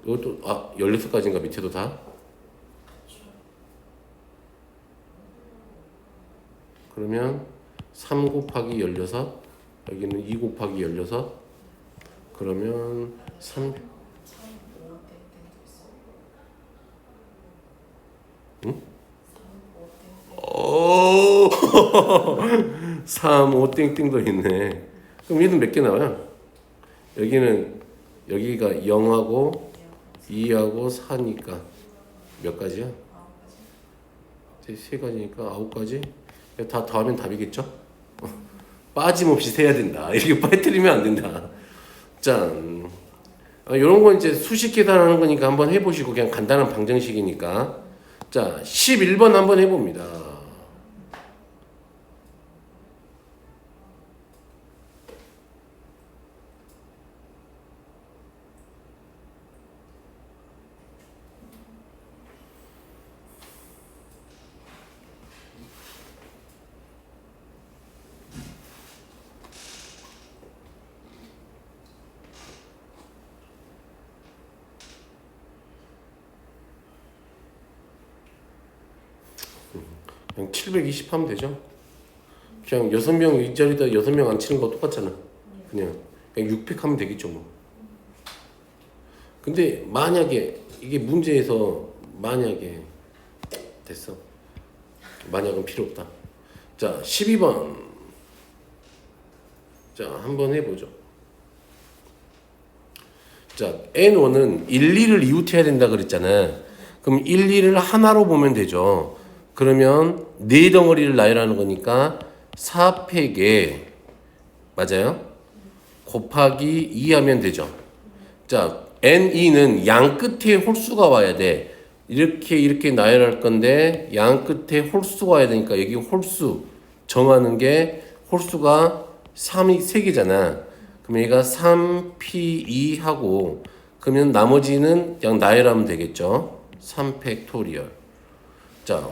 이것도 16가지인가 밑에도 다? 그러면 3 곱하기 16 여기는 2 곱하기 16 그러면 3 응? 3, 5 땡땡도 있네. 그럼 얘는 몇 개 나와요? 여기가 0하고 2하고 4니까 몇 가지야? 세 가지니까 9가지? 다 더하면 답이겠죠? 빠짐없이 세야 된다. 이렇게 빠뜨리면 안 된다. 짠. 이런 건 이제 수식 계산하는 거니까 한번 해보시고 그냥 간단한 방정식이니까. 자, 11번 한번 해봅니다. 그냥 720 하면 되죠. 그냥 6명 이 자리다 6명 안 치는 거 똑같잖아. 그냥 600 하면 되겠죠 뭐. 근데 만약에 이게 문제에서 만약에 됐어. 만약은 필요 없다. 자, 12번. 자, 한번 해보죠. 자, N1은 1, 2를 이웃해야 된다 그랬잖아. 그럼 1, 2를 하나로 보면 되죠. 그러면 네 덩어리를 나열하는 거니까 4팩에 맞아요? 곱하기 2 하면 되죠. 자, N2는 양 끝에 홀수가 와야 돼. 이렇게 나열할 건데 양 끝에 홀수가 와야 되니까 여기 홀수 정하는 게 홀수가 3이 3개잖아. 그럼 얘가 3P2 하고 그러면 나머지는 그냥 나열하면 되겠죠. 3팩토리얼. 자,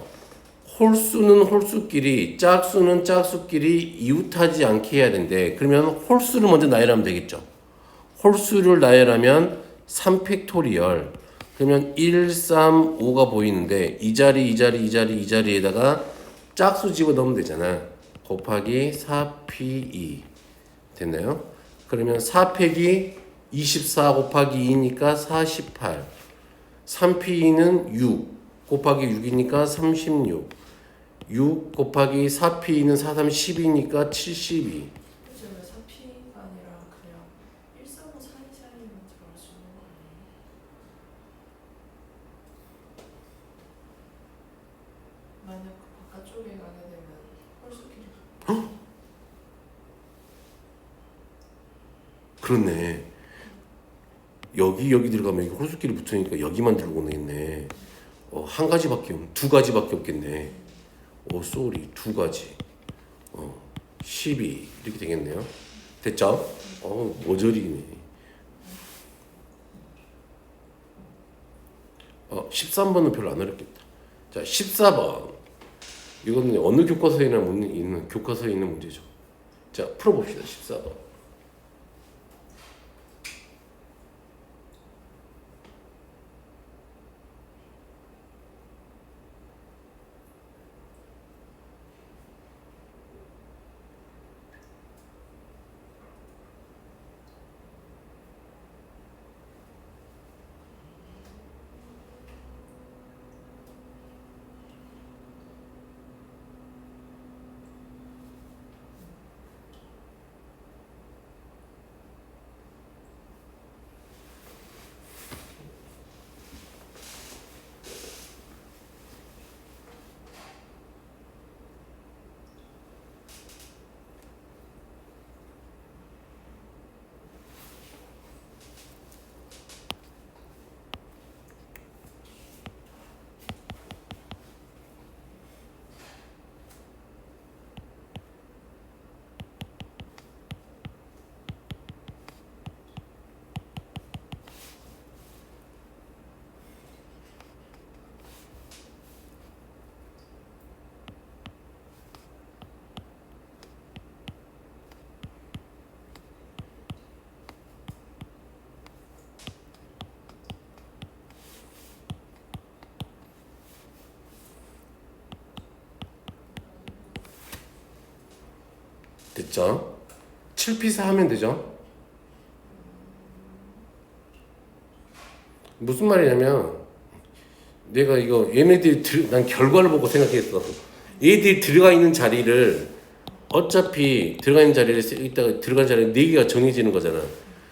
홀수는 홀수끼리 짝수는 짝수끼리 이웃하지 않게 해야 된대. 그러면 홀수를 먼저 나열하면 되겠죠. 홀수를 나열하면 3팩토리얼. 그러면 1, 3, 5가 보이는데 이 자리에다가 짝수 집어넣으면 되잖아. 곱하기 4P2 됐나요? 그러면 4팩이 24 곱하기 2니까 48 3P2는 6 곱하기 6이니까 36 6 곱하기 4P2는 4, 3, 10이니까 72 그치 왜 4P가 아니라 그냥 1, 3, 5, 4, 2, 4이면 들어갈 수 있는 거 아니에요? 만약 그 바깥쪽에 가게 되면 홀수끼리 그렇네. 여기 들어가면 여기 홀수끼리 붙으니까 여기만 들고 오겠네. 한 가지밖에 두 가지밖에 없겠네. 쏘리 두 가지. 12 이렇게 되겠네요. 됐죠? 모조리네. 13번은 별로 안 어렵겠다. 자, 14번. 이거는 어느 교과서에나 있는 교과서에 있는 문제죠. 자, 풀어봅시다. 14번. 됐죠? 7P4 하면 되죠? 무슨 말이냐면 내가 이거 얘네들이 난 결과를 보고 생각했어. 얘들이 들어가 있는 자리를 어차피 들어가 있는 자리를 이따가 들어간 자리는 4개가 정해지는 거잖아.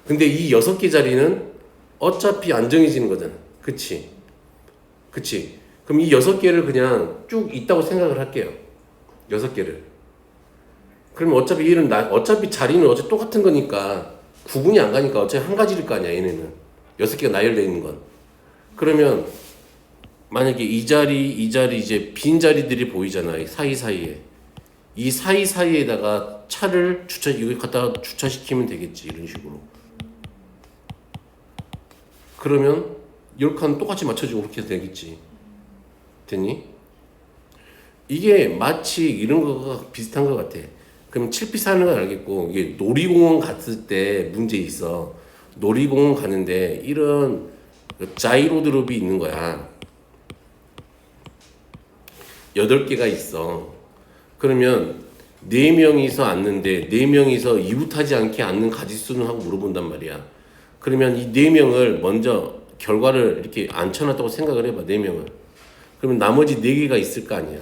근데 이 6개 자리는 어차피 안 정해지는 거잖아. 그치? 그럼 이 6개를 그냥 쭉 있다고 생각을 할게요. 6개를. 그럼 어차피 어차피 자리는 어차피 똑같은 거니까 구분이 안 가니까 어차피 한 가지일 거 아니야, 얘네는. 6개가 나열되어 있는 건. 그러면 만약에 이 자리 이제 빈 자리들이 보이잖아. 이 사이사이에. 이 사이사이에다가 차를 여기 갖다가 주차시키면 되겠지. 이런 식으로. 그러면 10칸 똑같이 맞춰주고 그렇게 되겠지. 됐니? 이게 마치 이런 거가 비슷한 것 같아. 그럼 7P 사는 건 알겠고, 이게 놀이공원 갔을 때 문제 있어. 놀이공원 가는데 이런 자이로 드롭이 있는 거야. 8개가 있어. 그러면 4명이서 앉는데 4명이서 이웃하지 않게 앉는 가지수는 하고 물어본단 말이야. 그러면 이 4명을 먼저 결과를 이렇게 앉혀놨다고 생각을 해봐. 4명을. 그러면 나머지 4개가 있을 거 아니야.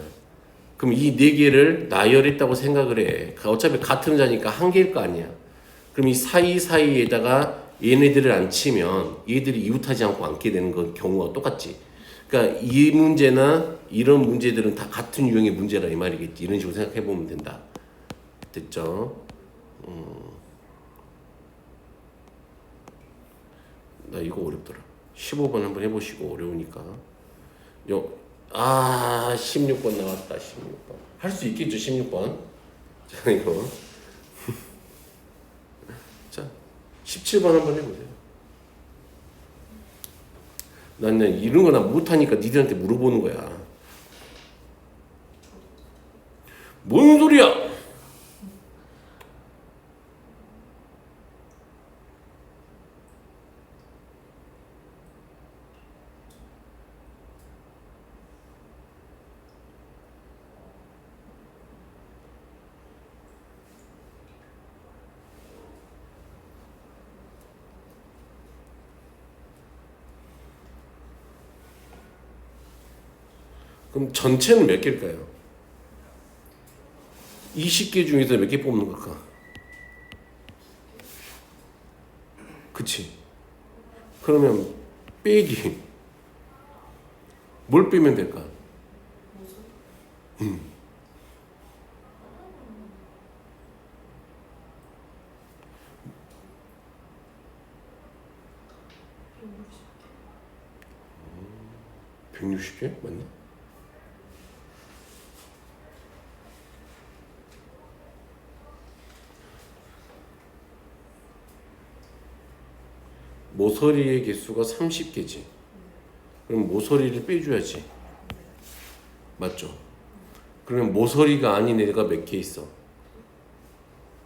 그럼 이 네 개를 나열했다고 생각을 해. 어차피 같은 자니까 한 개일 거 아니야. 그럼 이 사이사이에다가 얘네들을 안 치면 얘들이 이웃하지 않고 앉게 되는 건 경우가 똑같지. 그러니까 이 문제나 이런 문제들은 다 같은 유형의 문제라 이 말이겠지. 이런 식으로 생각해 보면 된다. 됐죠? 나 이거 어렵더라. 15번 한번 해보시고 어려우니까. 16번 나왔다. 16번. 할 수 있겠죠, 16번. 자, 이거. 자, 17번 한번 해보세요. 나는 이런 거 나 못하니까 니들한테 물어보는 거야. 뭔 소리야? 그럼 전체는 몇 개일까요? 20개 중에서 몇 개 뽑는 걸까? 그치? 그러면 빼기. 뭘 빼면 될까? 음. 160개? 맞나? 모서리의 개수가 30개지. 그럼 모서리를 빼줘야지. 맞죠? 그러면 모서리가 아닌 애가 몇 개 있어?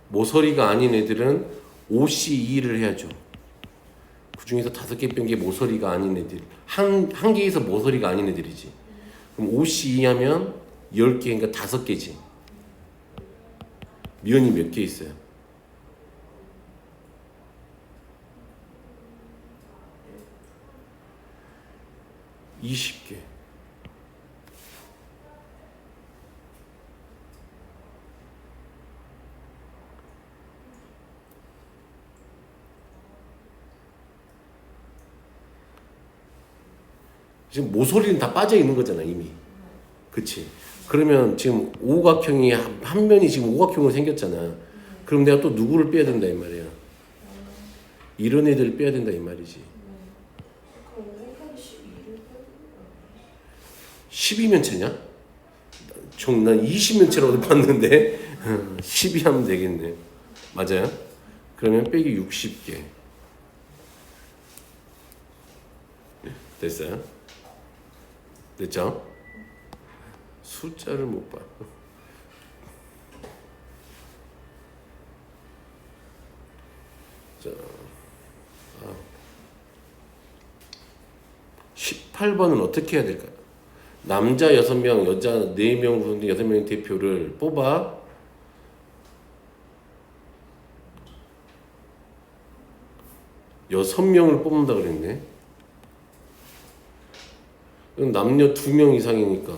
모서리가 아닌 애들은 OC2를 해야죠. 그 중에서 5개 뺀 게 모서리가 아닌 애들. 한 개에서 모서리가 아닌 애들이지. 그럼 OC2 하면 10개, 그러니까 5개지. 면이 몇 개 있어요? 20개. 지금 모서리는 다 빠져 있는 거잖아, 이미. 그치? 그러면 지금 오각형이 한 면이 지금 오각형으로 생겼잖아. 그럼 내가 또 누구를 빼야 된다 이 말이야. 이런 애들을 빼야 된다 이 말이지. 그럼 5곱하기 12를 빼는 12면체냐? 난 20면체라고 봤는데 12 하면 되겠네. 맞아요? 그러면 빼기 60개. 됐어요? 됐죠? 숫자를 못 봐. 자, 18번은 어떻게 해야 될까요? 남자 6명, 여자 4명, 6명의 대표를 뽑아 6명을 뽑는다 그랬네. 그럼 남녀 2명 이상이니까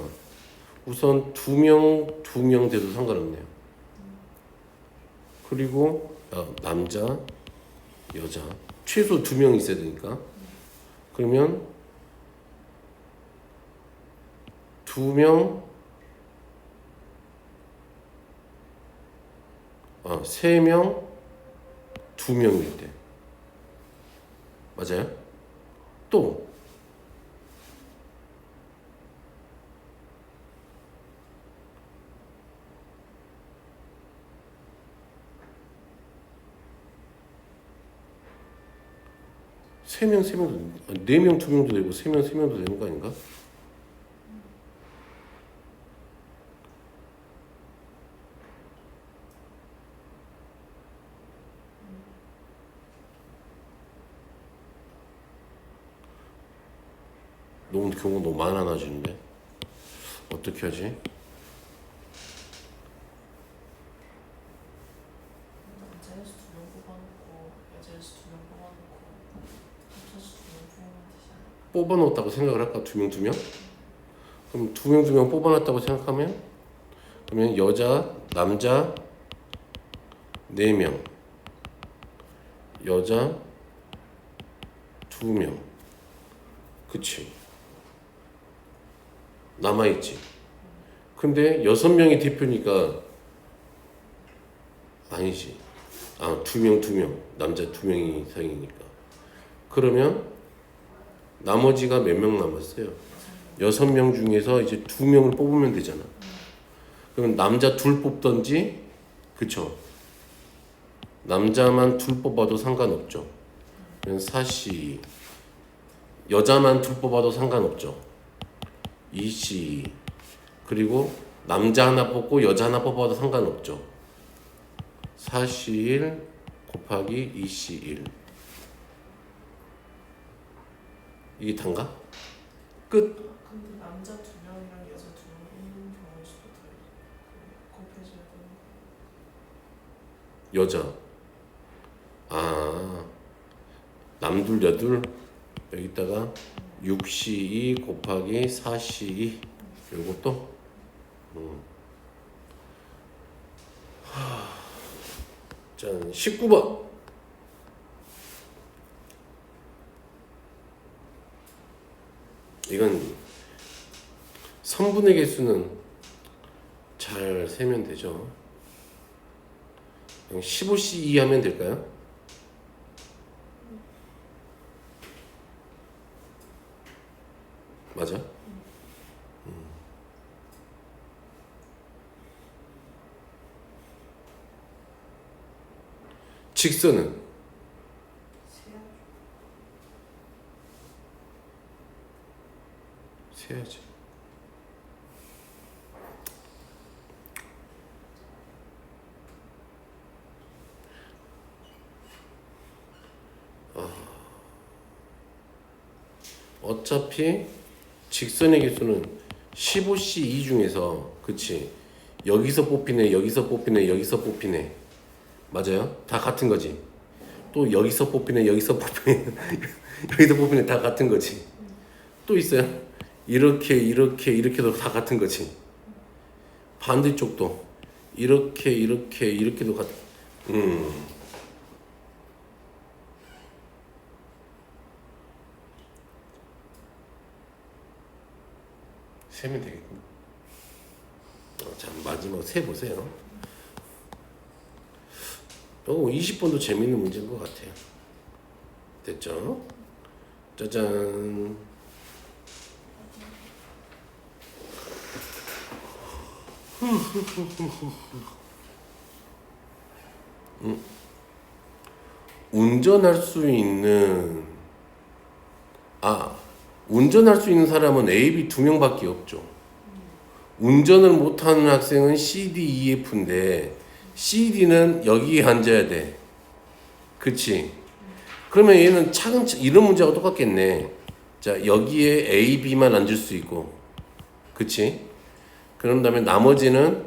우선 2명 돼도 상관없네요. 그리고 남자, 여자 최소 2명 있어야 되니까 그러면 2명, 3명, 2명일 때 맞아요? 또 3명, 3명도 4명, 2명도 되고 3명, 3명도 되는 거 아닌가? 너무 경우가 너무 많아지는데 어떻게 하지? 남자에서 2명 뽑아놓고 여자에서 2명 뽑아놓고 합쳐서 2명 뽑으면 되지 않을까? 뽑아놓았다고 생각을 할까? 2명? 그럼 2명 뽑아놨다고 생각하면 그러면 여자, 남자 4명, 여자 2명. 그치? 남아있지. 근데 6명이 대표니까 아니지. 2명. 남자 2명이 상이니까. 그러면 나머지가 몇 명 남았어요? 6명 중에서 이제 2명을 뽑으면 되잖아. 그러면 남자 둘 뽑던지, 그쵸? 남자만 둘 뽑아도 상관없죠. 그럼 사시. 여자만 둘 뽑아도 상관없죠. 이시. 그리고 남자 하나 뽑고 여자 하나 뽑아도 상관없죠. 4C1 곱하기 2C1. 이게 단가? 끝. 근데 남자 2명이랑 여자 2명 뽑는 경우일 수도 더 곱해져야 되는 여자. 남둘 여둘 여기다가 6C2 곱하기 4C2 요것도 자 19번 이건 선분의 개수는 잘 세면 되죠. 15C2 하면 될까요? 맞아? 직선은 세야지. 어차피 직선의 개수는 15C2 중에서 그치 여기서 뽑히네 여기서 뽑히네 여기서 뽑히네 맞아요? 다 같은 거지. 또 여기서 뽑히네 여기서 뽑히네 여기서 뽑히네 다 같은 거지. 또 있어요? 이렇게도 다 같은 거지. 반대쪽도 이렇게도 같. 세면 되겠구나. 자 마지막 세 보세요. 20번도 재밌는 문제인 것 같아요. 됐죠? 짜잔. 운전할 수 있는 운전할 수 있는 사람은 A, B 2명밖에 없죠. 운전을 못하는 학생은 C, D, E, F인데 CD는 여기에 앉아야 돼. 그치? 그러면 얘는 차근차근 이런 문제하고 똑같겠네. 자 여기에 A, B만 앉을 수 있고 그치? 그런 다음에 나머지는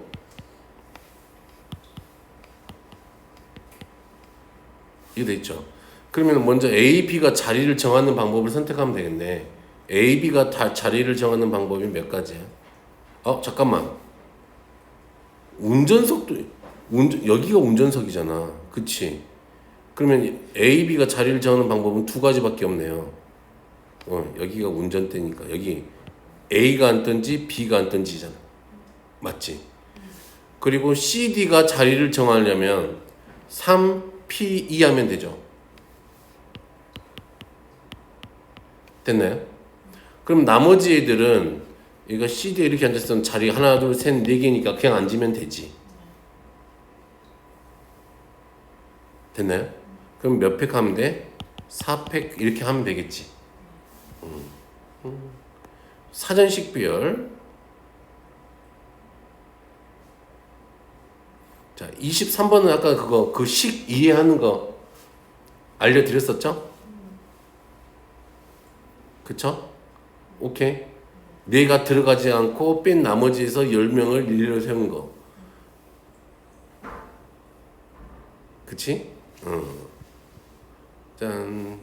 이거 돼 있죠. 그러면 먼저 A, B가 자리를 정하는 방법을 선택하면 되겠네. A, B가 다 자리를 정하는 방법이 몇 가지야? 잠깐만. 여기가 운전석이잖아. 그치? 그러면 A, B가 자리를 정하는 방법은 2가지밖에 없네요. 여기가 운전대니까 여기 A가 앉든지 B가 앉든지잖아. 맞지? 그리고 C, D가 자리를 정하려면 3, P, E 하면 되죠. 됐나요? 그럼 나머지 애들은 이거 CD에 이렇게 앉았으면 자리 하나, 둘, 셋, 4개니까 그냥 앉으면 되지. 됐나요? 그럼 몇 팩 하면 돼? 4팩 이렇게 하면 되겠지. 사전식 비열. 자, 23번은 아까 그 식 이해하는 거 알려드렸었죠? 그쵸? 오케이. 내가 들어가지 않고 뺀 나머지에서 10명을 일렬로 세운 거. 그치? 짠.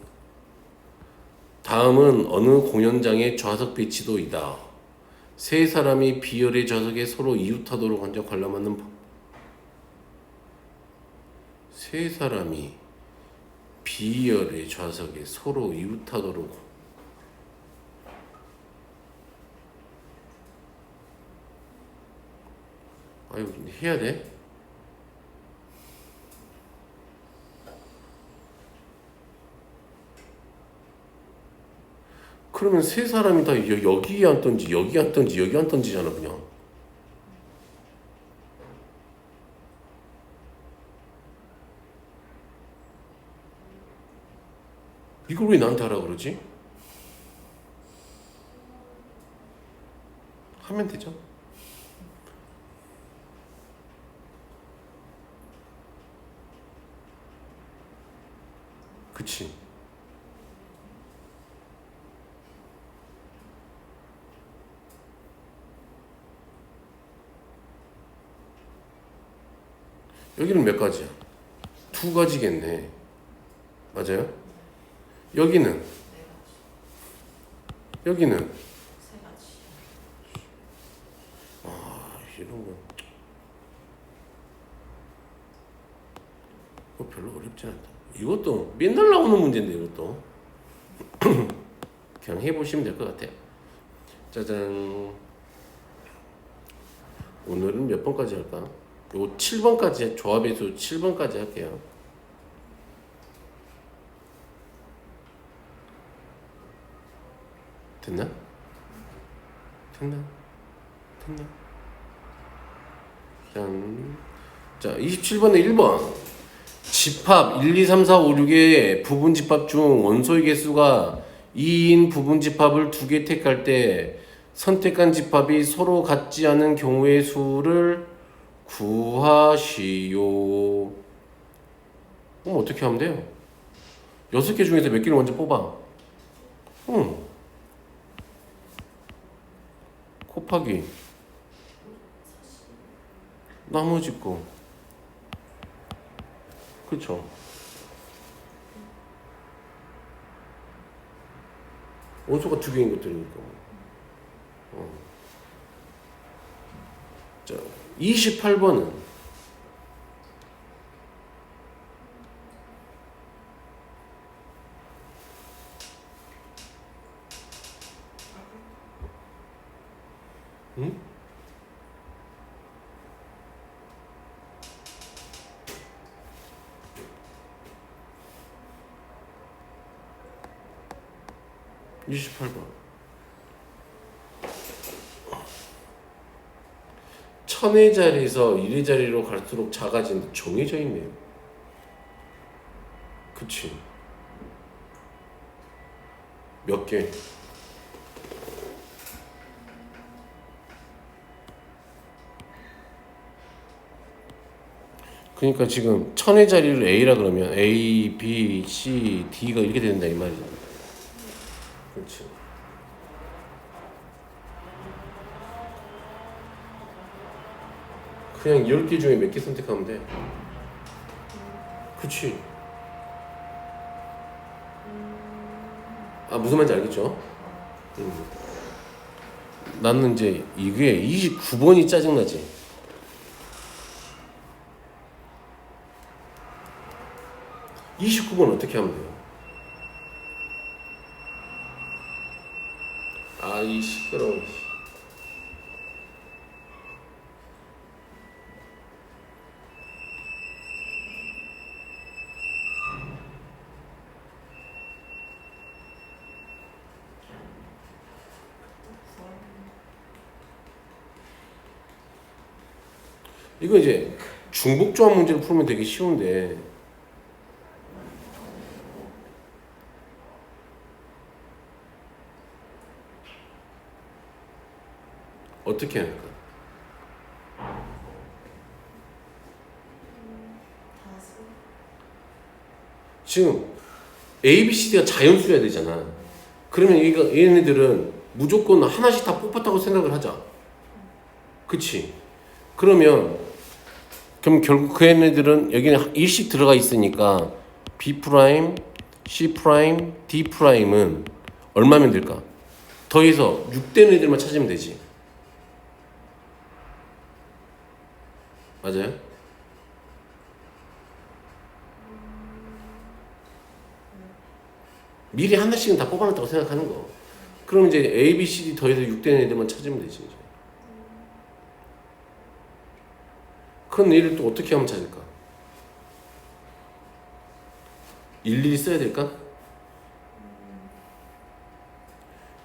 다음은 어느 공연장의 좌석 배치도이다. 세 사람이 B열의 좌석에 서로 이웃하도록 앉아 관람하는 법. 세 사람이 B열의 좌석에 서로 이웃하도록. 아유, 근데 해야 돼? 그러면 세 사람이 다 여기 앉던지 여기 앉던지 여기 앉던지잖아 그냥. 이걸 왜 나한테 하라 그러지? 하면 되죠. 그치. 여기는 몇 가지야? 두 가지겠네. 맞아요? 여기는? 네 가지. 여기는? 세 가지. 아, 이런 거. 이거 별로 어렵지 않다. 이것도 맨날 나오는 문제인데 이것도. 그냥 해보시면 될 것 같아요. 짜잔. 오늘은 몇 번까지 할까? 요 7번까지 조합의 수 7번까지 할게요. 됐나? 됐나? 됐나? 짠. 자, 27번에 1번. 집합 1, 2, 3, 4, 5, 6의 부분 집합 중 원소의 개수가 2인 부분 집합을 2개 택할 때 선택한 집합이 서로 같지 않은 경우의 수를 구하시오. 그럼 어떻게 하면 돼요? 6개 중에서 몇 개를 먼저 뽑아? 곱하기 나머지 거. 그쵸? 원소가 2개인 것들이니까. 자, 28번은 응? (28번) 천의 자리에서 일의 자리로 갈수록 작아진다. 정해져 있네요. 그치? 몇 개? 그러니까 지금 천의 자리를 A라 그러면 A, B, C, D가 이렇게 된다 이 말이잖아. 그렇지. 그냥 10개 중에 몇 개 선택하면 돼. 그치. 아, 무슨 말인지 알겠죠? 나는 이제 이게 29번이 짜증나지. 29번 어떻게 하면 돼요? 아, 이 시끄러워. 이거 이제 중복조합 문제를 풀면 되게 쉬운데 어떻게 할까? 지금 A, B, C, D가 자연수여야 되잖아. 그러면 얘네들은 무조건 하나씩 다 뽑았다고 생각을 하자. 그치? 그럼 결국 그 얘네들은 여기는 일씩 들어가 있으니까 B', C', D'은 얼마면 될까? 더해서 6되는 애들만 찾으면 되지. 맞아요? 미리 하나씩은 다 뽑아놨다고 생각하는 거. 그럼 이제 A, B, C, D 더해서 6 되는 애들만 찾으면 되지. 이제. 그런 얘를 또 어떻게 하면 찾을까? 일일이 써야 될까?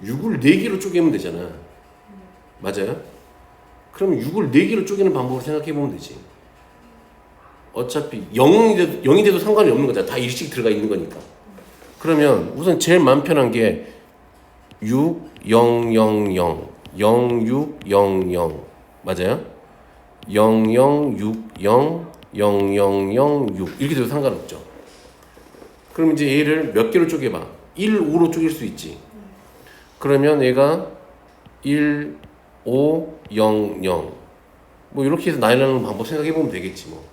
6을 4개로 쪼개면 되잖아. 맞아요? 그럼 6을 4개로 쪼개는 방법을 생각해보면 되지. 어차피 0이 돼도 상관이 없는 거잖아. 다 일씩 들어가 있는 거니까. 그러면 우선 제일 마음 편한 게 6, 0, 0, 0, 0, 6, 0, 0 맞아요? 0, 0, 6, 0, 0, 0, 0, 6 이렇게 돼도 상관없죠. 그럼 이제 얘를 몇 개로 쪼개봐? 1, 5로 쪼갤 수 있지. 그러면 얘가 1, 5, 0, 0 뭐 이렇게 해서 나열하는 방법 생각해보면 되겠지 뭐.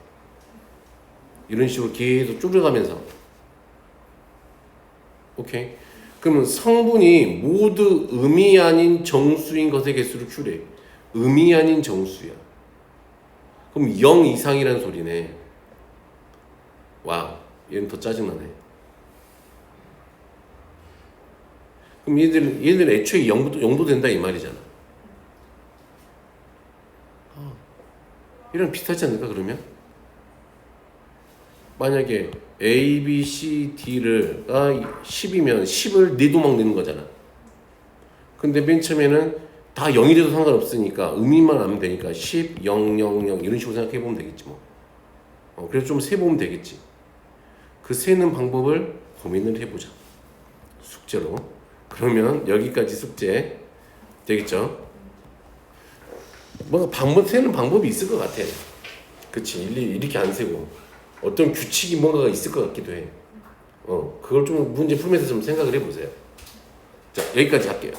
이런 식으로 계속 줄여가면서 오케이. 그러면 성분이 모두 음이 아닌 정수인 것의 개수를 Q래. 음이 아닌 정수야. 그럼 0 이상이라는 소리네. 와우. 얘는 더 짜증나네. 그럼 얘들은 애초에 0도 된다 이 말이잖아. 이랑 비슷하지 않을까 그러면? 만약에 A, B, C, D를 10이면 10을 4도막 내는 거잖아. 근데 맨 처음에는 다 0이 돼도 상관없으니까 의미만 하면 되니까 10, 0, 0, 0 이런 식으로 생각해보면 되겠지 뭐. 그래서 좀 세보면 되겠지. 그 세는 방법을 고민을 해보자. 숙제로. 그러면 여기까지 숙제 되겠죠? 뭔가 세는 방법이 있을 것 같아. 그치? 이렇게 안 세고. 어떤 규칙이 뭔가가 있을 것 같기도 해. 그걸 좀 문제 풀면서 좀 생각을 해보세요. 자, 여기까지 할게요.